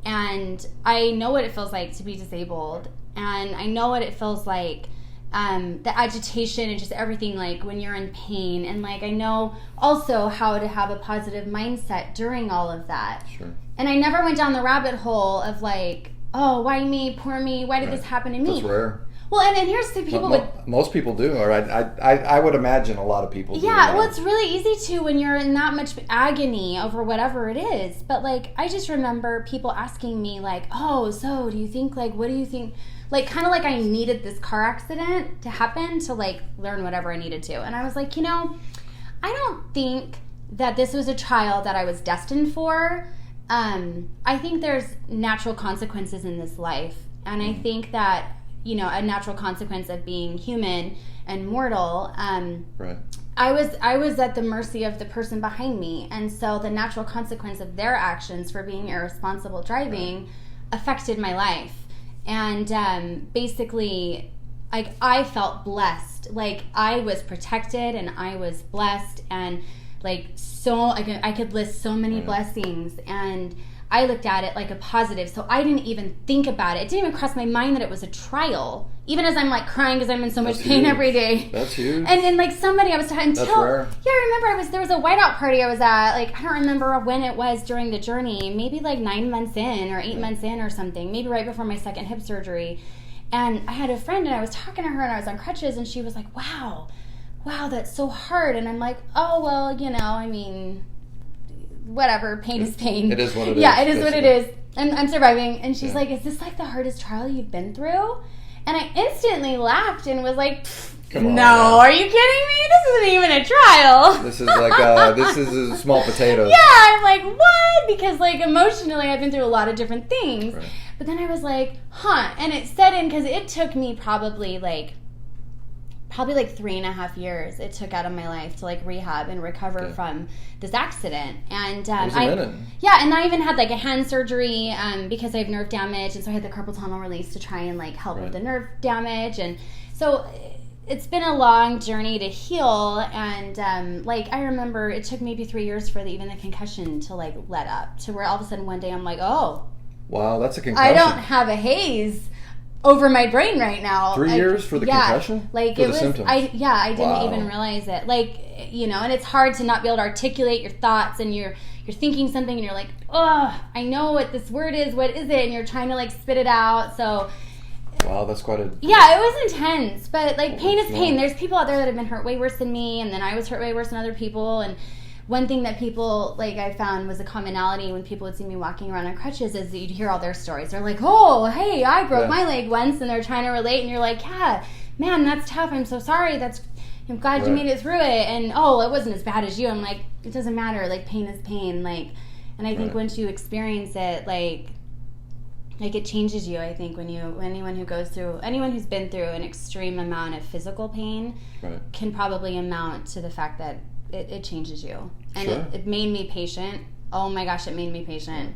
and I know what it feels like to be disabled, and I know what it feels like the agitation and just everything, like when you're in pain. And like I know also how to have a positive mindset during all of that. Sure. And I never went down the rabbit hole of like, oh, why me, poor me, why did this happen to me? That's rare. Well, and here's the people most people do, or I would imagine a lot of people do. Yeah, well, it's really easy to when you're in that much agony over whatever it is. But like, I just remember people asking me like, oh, so do you think, like, what do you think? Like, kind of like I needed this car accident to happen to like learn whatever I needed to. And I was like, I don't think that this was a trial that I was destined for. I think there's natural consequences in this life. And I think that, a natural consequence of being human and mortal. Right. I was at the mercy of the person behind me. And so the natural consequence of their actions for being irresponsible driving affected my life. And basically, like, I felt blessed. Like, I was protected and I was blessed. And like, so I could list so many blessings. And I looked at it like a positive, so I didn't even think about it. It didn't even cross my mind that it was a trial, even as I'm like crying because I'm in so much pain every day. That's huge. And then like somebody I was talking That's rare. Yeah, I remember there was a whiteout party I was at. Like, I don't remember when it was during the journey, maybe like 9 months in or 8 months in or something, maybe right before my second hip surgery. And I had a friend and I was talking to her and I was on crutches and she was like, wow, that's so hard. And I'm like, oh, well, I mean, whatever, pain is pain. It is what it is. Yeah, it is what it is. And I'm surviving. And she's like, is this like the hardest trial you've been through? And I instantly laughed and was like, Come on, no, are you kidding me? This isn't even a trial. This is like, this is a small potatoes. Yeah, I'm like, what? Because like emotionally I've been through a lot of different things. Right. But then I was like, and it set in because it took me probably like 3.5 years it took out of my life to like rehab and recover from this accident. And it was a minute. and I even had like a hand surgery because I have nerve damage, and so I had the carpal tunnel release to try and like help with the nerve damage. And so it's been a long journey to heal. And like I remember it took maybe 3 years for even the concussion to like let up to where all of a sudden one day I'm like, oh, wow, that's a concussion. I don't have a haze over my brain right now. 3 years for the concussion? Like for it the was symptoms? I didn't even realize it. Like, and it's hard to not be able to articulate your thoughts, and you're thinking something and you're like, oh, I know what this word is, what is it? And you're trying to like spit it out. So wow, that's quite a... Yeah, it was intense, but like pain is pain. There's people out there that have been hurt way worse than me, and then I was hurt way worse than other people. And one thing that people, like I found was a commonality when people would see me walking around on crutches is that you'd hear all their stories. They're like, oh, hey, I broke my leg once, and they're trying to relate, and you're like, yeah, man, that's tough. I'm so sorry. I'm glad you made it through it. And, oh, it wasn't as bad as you. I'm like, it doesn't matter. Like, pain is pain. Like, and I think once you experience it, like it changes you. I think anyone who's been through an extreme amount of physical pain can probably amount to the fact that it changes you. And it made me patient. Oh my gosh, it made me patient.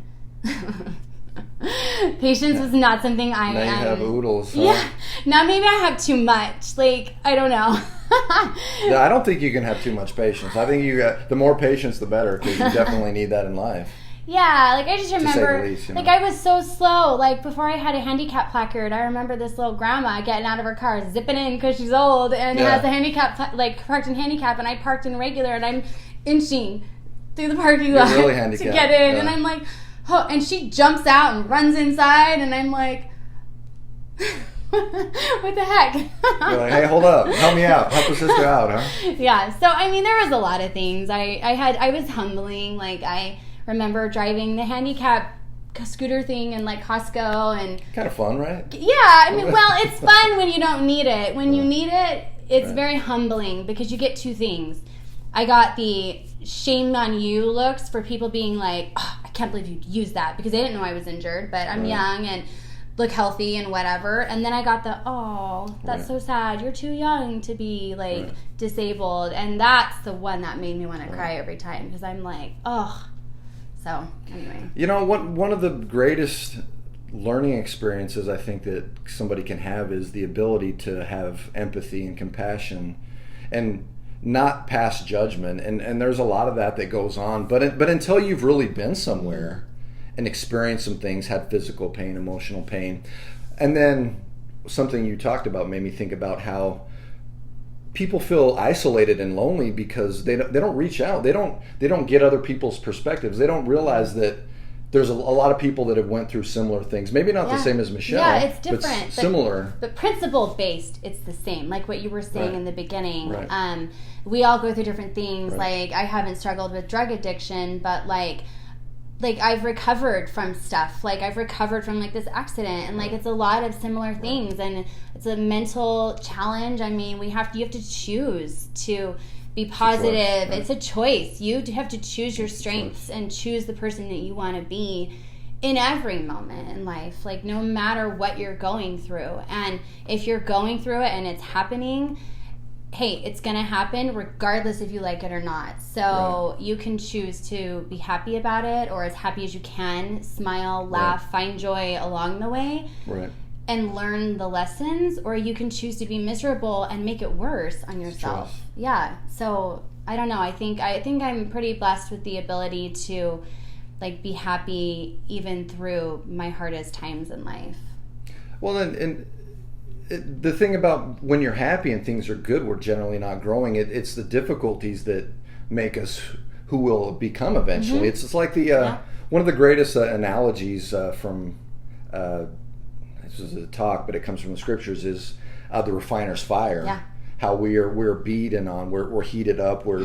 Patience was not something I... Now you have oodles. Huh? Yeah. Now maybe I have too much. Like, I don't know. Yeah, I don't think you can have too much patience. I think the more patience, the better, because you definitely need that in life. Yeah, like I just remember, least, like I was so slow. Like before I had a handicap placard, I remember this little grandma getting out of her car, zipping in because she's old and has a handicap, like parked in handicap, and I parked in regular, and I'm inching through the parking lot really to get in, and I'm like, oh, and she jumps out and runs inside, and I'm like, what the heck? You're like, hey, hold up, help me out, help a sister out, huh? Yeah. So I mean, there was a lot of things. I was humbling. Like I remember driving the handicap scooter thing in like Costco, and kind of fun, right? Yeah, I mean, well, it's fun when you don't need it. When you need it, it's very humbling because you get two things. I got the shame on you looks for people being like, oh, I can't believe you used that, because they didn't know I was injured, but I'm young and look healthy and whatever. And then I got the, oh, that's so sad. You're too young to be like disabled. And that's the one that made me want to cry every time, because I'm like, oh. So, anyway. You know, one of the greatest learning experiences I think that somebody can have is the ability to have empathy and compassion and not pass judgment. And there's a lot of that goes on. But until you've really been somewhere and experienced some things, had physical pain, emotional pain, and then something you talked about made me think about how people feel isolated and lonely because they don't reach out. They don't get other people's perspectives. They don't realize that there's a lot of people that have went through similar things. Maybe not the same as Michelle. Yeah, it's different. But similar. But principle based, it's the same. Like what you were saying in the beginning. Right. We all go through different things. Right. Like I haven't struggled with drug addiction, but like I've recovered from stuff. Like I've recovered from like this accident, and like it's a lot of similar things, and it's a mental challenge. I mean, you have to choose to be positive. It's a choice. You have to choose your strengths and choose the person that you want to be in every moment in life, like no matter what you're going through. And if you're going through it and it's happening, hey, it's going to happen regardless if you like it or not. So you can choose to be happy about it, or as happy as you can, smile, laugh, find joy along the way. Right. And learn the lessons, or you can choose to be miserable and make it worse on yourself. Yeah. So I don't know. I think I'm pretty blessed with the ability to like be happy even through my hardest times in life. Well, and the thing about when you're happy and things are good, we're generally not growing. It's the difficulties that make us who we'll become eventually. Mm-hmm. It's like the one of the greatest analogies from. This is a talk, but it comes from the scriptures, is the refiner's fire. Yeah. How we're beaten on, we're heated up, we're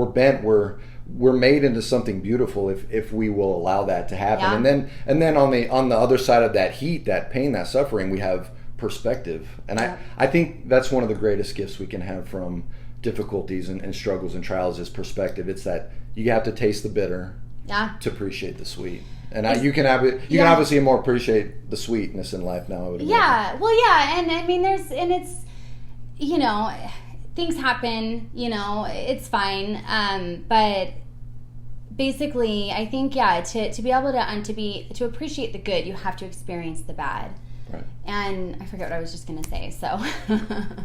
bent, we're made into something beautiful if we will allow that to happen. Yeah. And then on the other side of that heat, that pain, that suffering, we have perspective. And I think that's one of the greatest gifts we can have from difficulties and struggles and trials is perspective. It's that you have to taste the bitter to appreciate the sweet. And you can obviously more appreciate the sweetness in life now. I would imagine. Yeah, well, yeah, and I mean, it's, you know, things happen, you know, it's fine, but basically, I think, to be able to appreciate the good, you have to experience the bad. Right. And I forget what I was just going to say, so.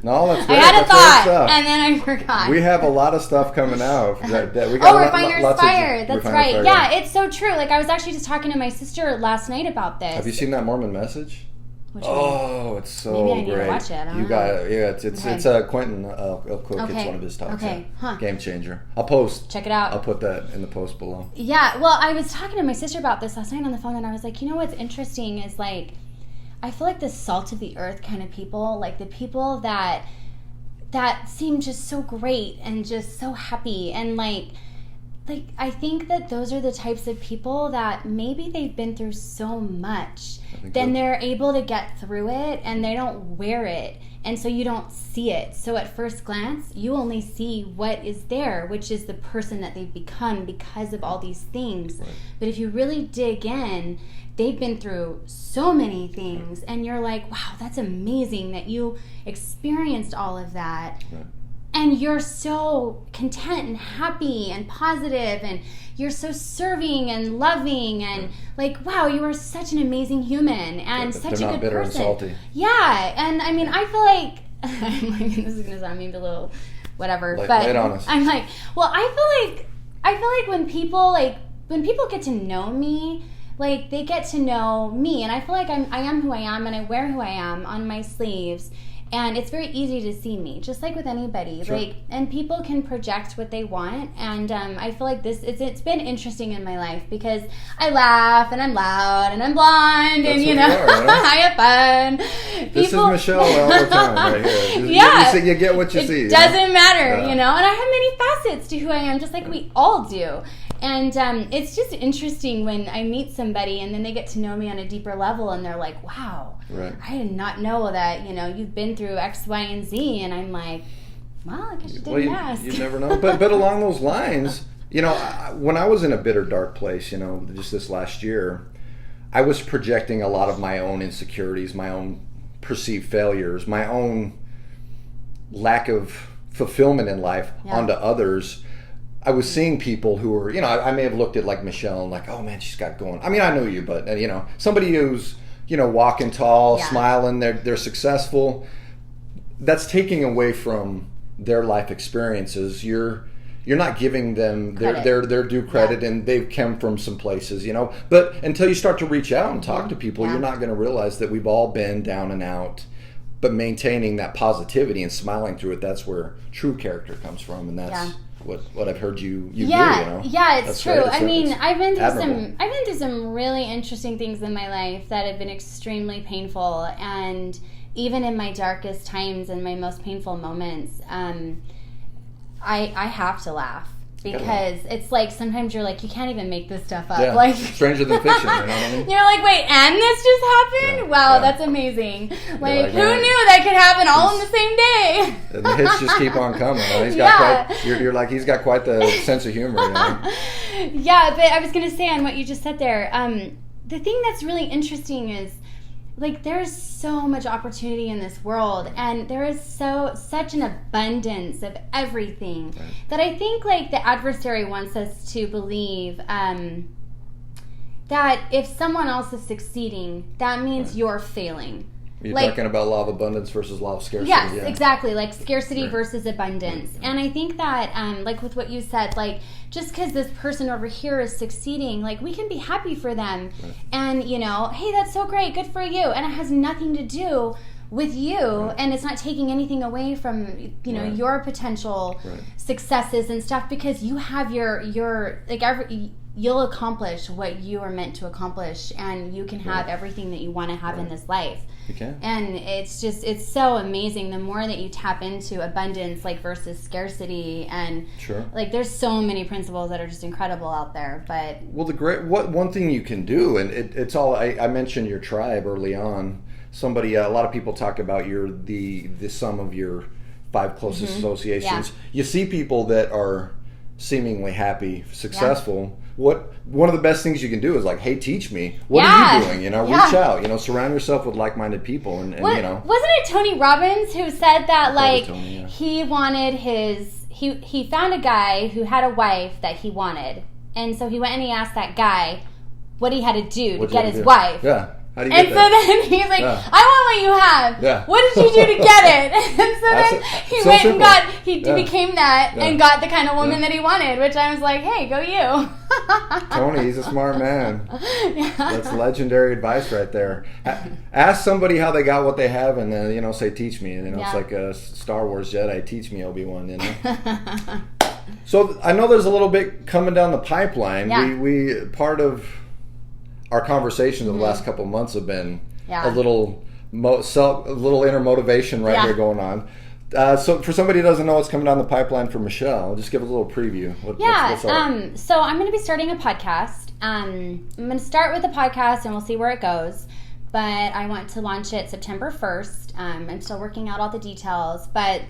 No, that's great. I had a thought, and then I forgot. We have a lot of stuff coming out. We got Refiner's Fire. That's right. Fire, yeah, it's so true. Like, I was actually just talking to my sister last night about this. Have you seen that Mormon Message? Which one? It's so great. Maybe I need to watch it. I don't know. It's Quentin Cook. It's one of his talks. Okay. Game changer. Check it out. I'll put that in the post below. Yeah, well, I was talking to my sister about this last night on the phone, and I was like, you know what's interesting is, like, I feel like the salt of the earth kind of people, like the people that seem just so great and just so happy, and like I think that those are the types of people that maybe they've been through so much, then they're able to get through it, and they don't wear it, and so you don't see it. So at first glance, you only see what is there, which is the person that they've become because of all these things. Right. But if you really dig in, they've been through so many things, and you're like, wow, that's amazing that you experienced all of that. Right. And you're so content and happy and positive, and you're so serving and loving, and like, wow, you are such an amazing human and such a good person. They're not bitter and salty. Yeah, and I mean, I feel like, I'm like, this is gonna sound maybe a little whatever, but lay it on us. I'm like, well, I feel like when people get to know me, like they get to know me, and I feel like I am who I am, and I wear who I am on my sleeves. And it's very easy to see me, just like with anybody. Sure. Like, and people can project what they want. And I feel like it's been interesting in my life because I laugh and I'm loud and I'm blonde. That's and you know, I have fun. This is Michelle all the time right here. You get what you see. It doesn't matter, you know. And I have many facets to who I am, just like we all do. And it's just interesting when I meet somebody and then they get to know me on a deeper level, and they're like, wow, I did not know that, you know, you've been through X, Y, and Z. And I'm like, well, I guess you didn't ask. You never know. But along those lines, you know, when I was in a bitter, dark place, you know, just this last year, I was projecting a lot of my own insecurities, my own perceived failures, my own lack of fulfillment in life onto others. I was seeing people who were, you know, I may have looked at like Michelle and like, oh man, she's got going. I mean, I know you, but you know, somebody who's, you know, walking tall, smiling, they're successful. That's taking away from their life experiences. You're you're not giving them Credit. their due credit, and they've come from some places, you know. But until you start to reach out and talk to people, you're not going to realize that we've all been down and out. But maintaining that positivity and smiling through it, that's where true character comes from, and that's what I've heard you do. You know? Yeah, it's that's true. great. I mean, I've been admirable. through some really interesting things in my life that have been extremely painful, and even in my darkest times and my most painful moments, I have to laugh. Because it's like sometimes you're like, you can't even make this stuff up. Yeah. Like stranger than fiction, you know what I mean? You're like, wait, and this just happened? Yeah. Wow, Yeah. that's amazing. Like, who man, knew that could happen all in the same day? And the hits just keep on coming. You know? He's got quite, you're like, he's got quite the sense of humor. You know? Yeah, but I was going to say on what you just said there, the thing that's really interesting is, like, there's so much opportunity in this world, and there is such an abundance of everything that I think, like, the adversary wants us to believe that if someone else is succeeding, that means you're failing. You're like, talking about law of abundance versus law of scarcity. Yes, yeah. exactly. Like scarcity versus abundance. And I think that, like with what you said, like just because this person over here is succeeding, like we can be happy for them. Right. And, you know, hey, that's so great. Good for you. And it has nothing to do with you. Right. And it's not taking anything away from, you know, your potential successes and stuff, because you have your like you'll accomplish what you are meant to accomplish, and you can have everything that you want to have in this life. You can. And it's so amazing the more that you tap into abundance, like versus scarcity, and like there's so many principles that are just incredible out there. But well, one thing you can do, and it's all I mentioned your tribe early on. Somebody, a lot of people talk about the sum of your 5 closest associations. Yeah. You see people that are seemingly happy, successful. One of the best things you can do is like, hey, teach me. What are you doing? You know, reach out. You know, surround yourself with like-minded people, and you know. Wasn't it Tony Robbins who said that? Like Tony, he wanted he found a guy who had a wife that he wanted, and so he went and he asked that guy what he had to do to get his wife. Yeah. How do you and get so that? then he's like, I want what you have. Yeah. What did you do to get it? And so then he went and became that and got the kind of woman that he wanted, which I was like, hey, go you. Tony, he's a smart man. That's legendary advice right there. Ask somebody how they got what they have, and then, you know, say, teach me. You know, it's like a Star Wars Jedi, teach me, Obi-Wan, you know. So I know there's a little bit coming down the pipeline. Yeah. We part of our conversations of the last couple of months have been a little inner motivation here going on. So for somebody who doesn't know what's coming down the pipeline for Michelle, just give a little preview. What's up? So I'm going to be starting a podcast. I'm going to start with the podcast and we'll see where it goes. But I want to launch it September 1st. I'm still working out all the details, but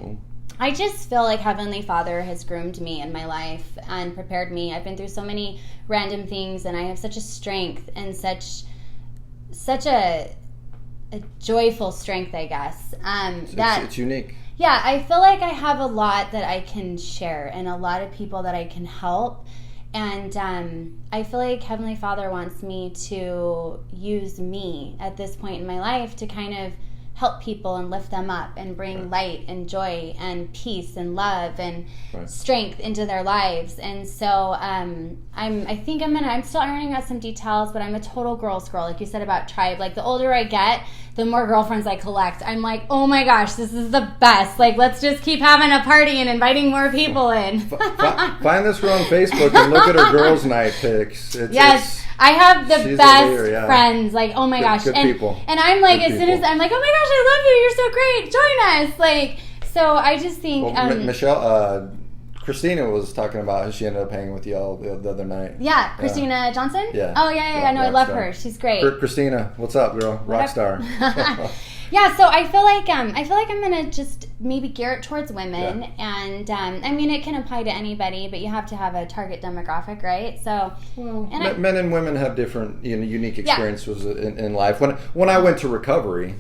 I just feel like Heavenly Father has groomed me in my life and prepared me. I've been through so many random things, and I have such a strength and such a joyful strength, I guess. It's unique. Yeah, I feel like I have a lot that I can share and a lot of people that I can help. And I feel like Heavenly Father wants me to use me at this point in my life to kind of help people and lift them up and bring light and joy and peace and love and strength into their lives. And so I'm still ironing out some details, but I'm a total girls girl, like you said about tribe. Like the older I get, the more girlfriends I collect. I'm like, oh my gosh, this is the best. Like, let's just keep having a party and inviting more people in. Find this girl on Facebook and look at her girls' night pics. I have the best friends. Like, oh my gosh. Good people. And I'm like, as soon as I'm like, oh my gosh, I love you. You're so great. Join us. Like, so I just think. Michelle, Christina was talking about how she ended up hanging with y'all the other night. Yeah, Christina Johnson? Yeah. Oh, yeah. No, I love her. She's great. Christina, what's up, girl? Rock star. Yeah, so I feel like I'm gonna just maybe gear it towards women, and I mean it can apply to anybody, but you have to have a target demographic, right? So, men and women have different, unique experiences in life. When I went to recovery,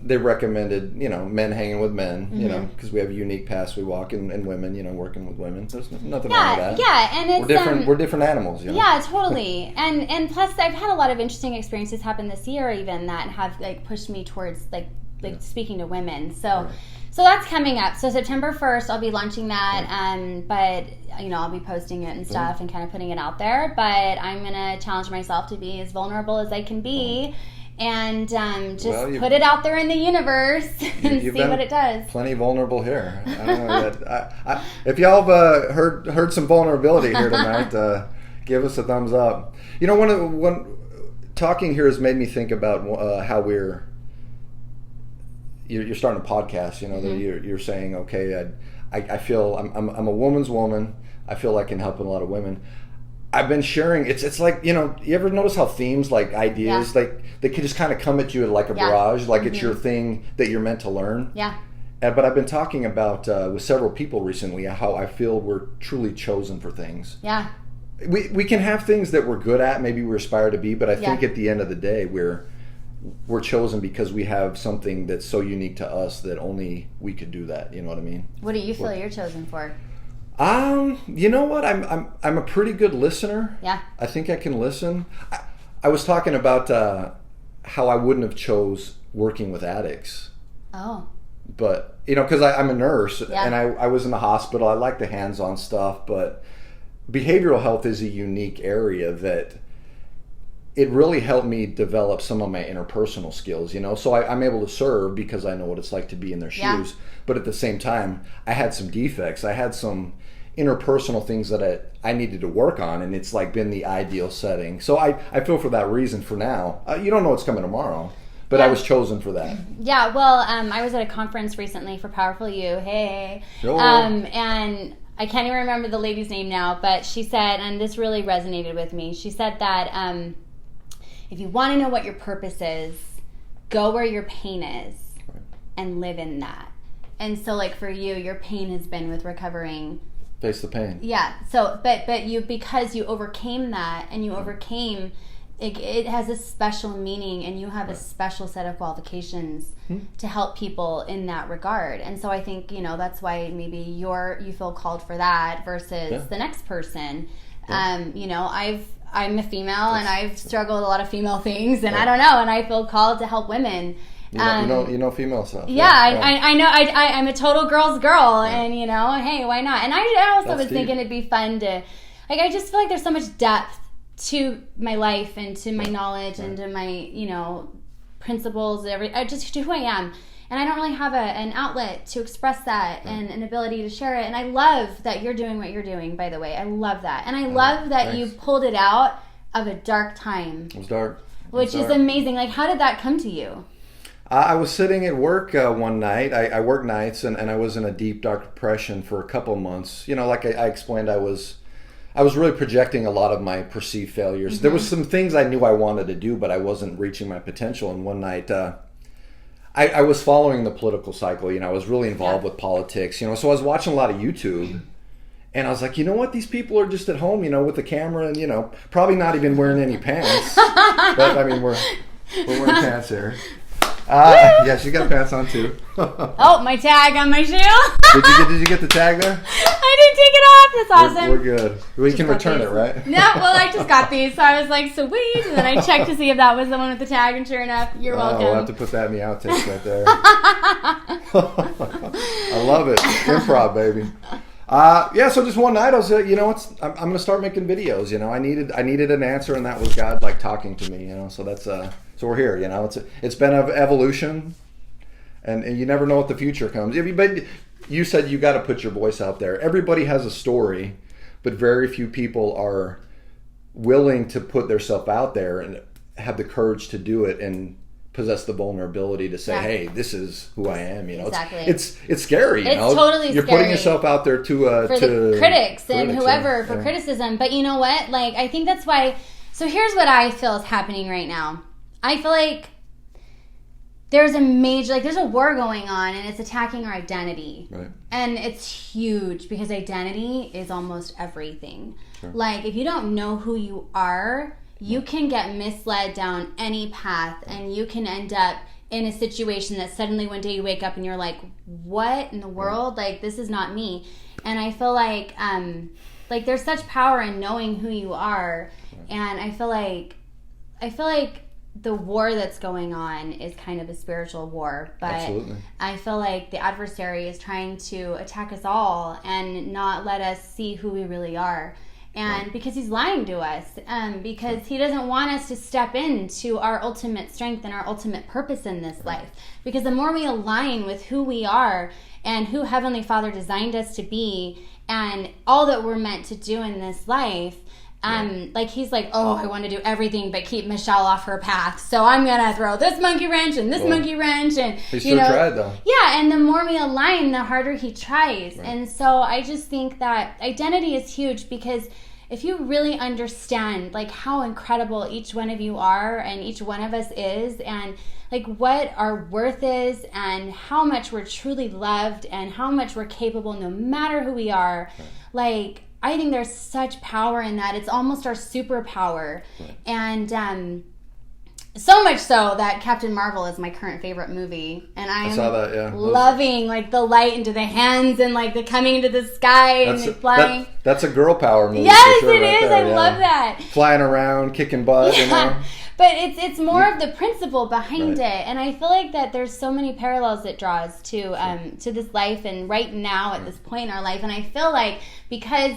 they recommended men hanging with men, because we have a unique paths we walk, and women, working with women. There's nothing wrong with that. Yeah, and it's we're different animals. Yeah, totally. And plus, I've had a lot of interesting experiences happen this year, even that have like pushed me towards like speaking to women. So. Right. So that's coming up. So September 1st, I'll be launching that. But, I'll be posting it and stuff and kind of putting it out there. But I'm going to challenge myself to be as vulnerable as I can be and just put it out there in the universe and see what it does. Plenty vulnerable here. I don't know. If y'all have heard some vulnerability here tonight, give us a thumbs up. One talking here has made me think about how you're starting a podcast, that you're saying, okay, I feel I'm a woman's woman. I feel I can help a lot of women. I've been sharing. It's like, you ever notice how themes, like ideas, like they can just kind of come at you like a barrage, like it's your thing that you're meant to learn. Yeah. But I've been talking about with several people recently how I feel we're truly chosen for things. Yeah. We can have things that we're good at, maybe we aspire to be, but I think at the end of the day we're chosen because we have something that's so unique to us that only we could do that. You know what I mean? What do you feel you're chosen for? You know what? I'm a pretty good listener. Yeah. I think I can listen. I was talking about how I wouldn't have chose working with addicts. Oh. But because I'm a nurse and I was in the hospital. I like the hands-on stuff, but behavioral health is a unique area that it really helped me develop some of my interpersonal skills, So I'm able to serve because I know what it's like to be in their shoes. But at the same time, I had some defects. I had some interpersonal things that I needed to work on, and it's like been the ideal setting. So I feel for that reason for now. You don't know what's coming tomorrow, but I was chosen for that. Yeah, well, I was at a conference recently for Powerful You. Hey. Sure. And I can't even remember the lady's name now, but she said, and this really resonated with me, she said that if you want to know what your purpose is, go where your pain is and live in that. And so, like, for you, your pain has been with recovering. Face the pain. Yeah. So, but because you overcame that and you overcame, it has a special meaning, and you have a special set of qualifications to help people in that regard. And so I think, that's why maybe you feel called for that versus the next person. Yeah. I'm a female and I've struggled with a lot of female things, and I don't know, and I feel called to help women. You know female stuff. Yeah, I know. I'm a total girl's girl, and hey, why not? And I also was thinking it'd be fun to, I just feel like there's so much depth to my life and to my knowledge and to my principles, just to who I am. And I don't really have an outlet to express that and an ability to share it. And I love that you're doing what you're doing, by the way. I love that. And I love that you pulled it out of a dark time. It was dark. Which is amazing. Like, how did that come to you? I was sitting at work one night. I work nights, and I was in a deep, dark depression for a couple months. Like I explained, I was really projecting a lot of my perceived failures. There was some things I knew I wanted to do, but I wasn't reaching my potential. And one night, I was following the political cycle. I was really involved with politics. So I was watching a lot of YouTube, and I was like, you know what? These people are just at home, with the camera, and probably not even wearing any pants. But I mean, we're wearing pants here. Yes, you got pants on too. Oh, my tag on my shoe. Did you get the tag there? I didn't take it off. That's awesome. We're good. We can return it, right? No, well, I just got these, so I was like, sweet. And then I checked to see if that was the one with the tag, and sure enough, you're welcome. I'll have to put that in the outtakes right there. I love it. Improv, baby. So just one night I was, I'm going to start making videos. I needed an answer, and that was God talking to me. So that's so we're here. It's been an evolution, and you never know what the future comes. But you said you got to put your voice out there. Everybody has a story, but very few people are willing to put themselves out there and have the courage to do it and possess the vulnerability to say, hey, this is who I am. Exactly. It's scary. It's totally You're scary. putting yourself out there to the critics and whoever for criticism. But you know what? I think that's why. So here's what I feel is happening right now. I feel like there's a major, there's a war going on, and it's attacking our identity. Right. And it's huge because identity is almost everything. Sure. If you don't know who you are, you can get misled down any path, and you can end up in a situation that suddenly one day you wake up and you're like, what in the world? This is not me. And I feel like there's such power in knowing who you are. And I feel like the war that's going on is kind of a spiritual war, but Absolutely. I feel like the adversary is trying to attack us all and not let us see who we really are. And because he's lying to us, because he doesn't want us to step into our ultimate strength and our ultimate purpose in this life. Because the more we align with who we are and who Heavenly Father designed us to be and all that we're meant to do in this life, like he's like, oh, I want to do everything but keep Michelle off her path. So I'm going to throw this monkey wrench and this monkey wrench. And he still tried, though. Yeah, and the more we align, the harder he tries. Right. And so I just think that identity is huge, because if you really understand like how incredible each one of you are and each one of us is, and like what our worth is and how much we're truly loved and how much we're capable no matter who we are, like I think there's such power in that. It's almost our superpower. Right. And so much so that Captain Marvel is my current favorite movie. And I saw that, yeah. Loving like the light into the hands and like the coming into the sky and the flying. That's a girl power movie. Yes, for sure, it is. There, I love that. Flying around, kicking butt, you know. But it's more of the principle behind it, and I feel like that there's so many parallels it draws to this life and right now at this point in our life, and I feel like because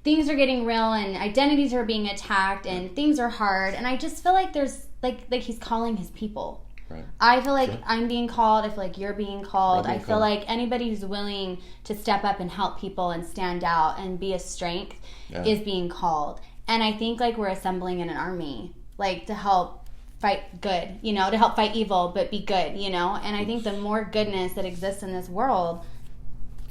things are getting real and identities are being attacked and things are hard, and I just feel like there's like he's calling his people. Right. I feel like I'm being called. I feel like you're being called. I feel like anybody who's willing to step up and help people and stand out and be a strength is being called. And I think like we're assembling in an army, like to help fight good, you know, to help fight evil, but be good, you know. And I think the more goodness that exists in this world.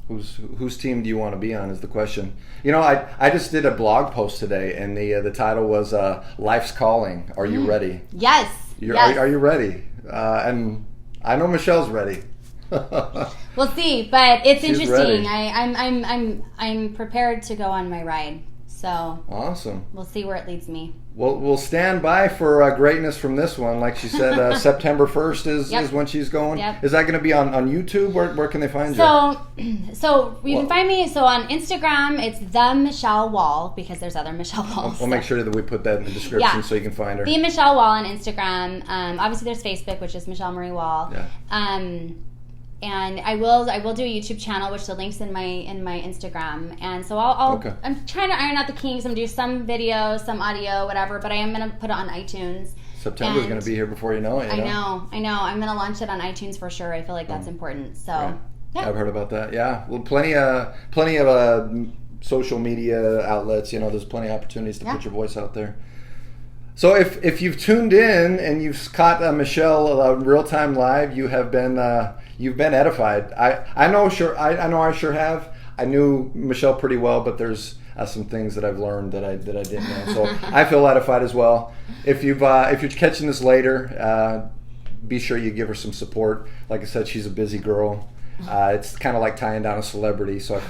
Whose team do you want to be on is the question. You know, I just did a blog post today, and the title was "Life's Calling. Are you ready?" Yes. Are you ready? And I know Michelle's ready. We'll see, but it's She's interesting. Ready. I'm prepared to go on my ride. So awesome. We'll see where it leads me. We'll stand by for greatness from this one. Like she said, September 1st is when she's going. Yep. Is that going to be on YouTube? Where can they find you? So you can find me. So on Instagram, it's the Michelle Wall, because there's other Michelle Walls. We'll make sure that we put that in the description so you can find her. The Michelle Wall on Instagram. Obviously, there's Facebook, which is Michelle Marie Wall. Yeah. And I will do a YouTube channel, which the link's in my Instagram. And so I'm trying to iron out the kinks. I'm gonna do some video, some audio, whatever. But I am gonna put it on iTunes. September's gonna be here before you know it. I know. I'm gonna launch it on iTunes for sure. I feel like that's important. So yeah. I've heard about that. Yeah, well, plenty of social media outlets. You know, there's plenty of opportunities to put your voice out there. So if you've tuned in and you've caught Michelle real time live, you have been you've been edified. I know I sure have. I knew Michelle pretty well, but there's some things that I've learned that I didn't know. So I feel edified as well. If you're catching this later, be sure you give her some support. Like I said, she's a busy girl. It's kind of like tying down a celebrity, so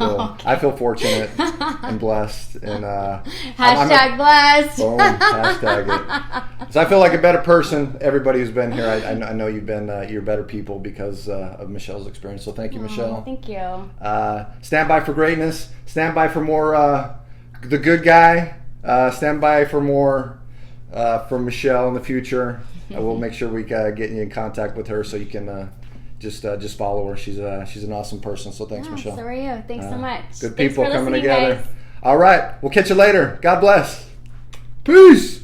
I feel fortunate and blessed. And hashtag blessed. Boom, hashtag it. So I feel like a better person. Everybody who's been here, I know you've been you're better people because of Michelle's experience. So thank you, Michelle. Thank you. Stand by for greatness. Stand by for more the good guy. Stand by for more from Michelle in the future. We'll make sure we get you in contact with her so you can. Just follow her. She's an awesome person. So thanks, Michelle. So are you. Thanks so much. Good people coming listening, together. guys. All right. We'll catch you later. God bless. Peace.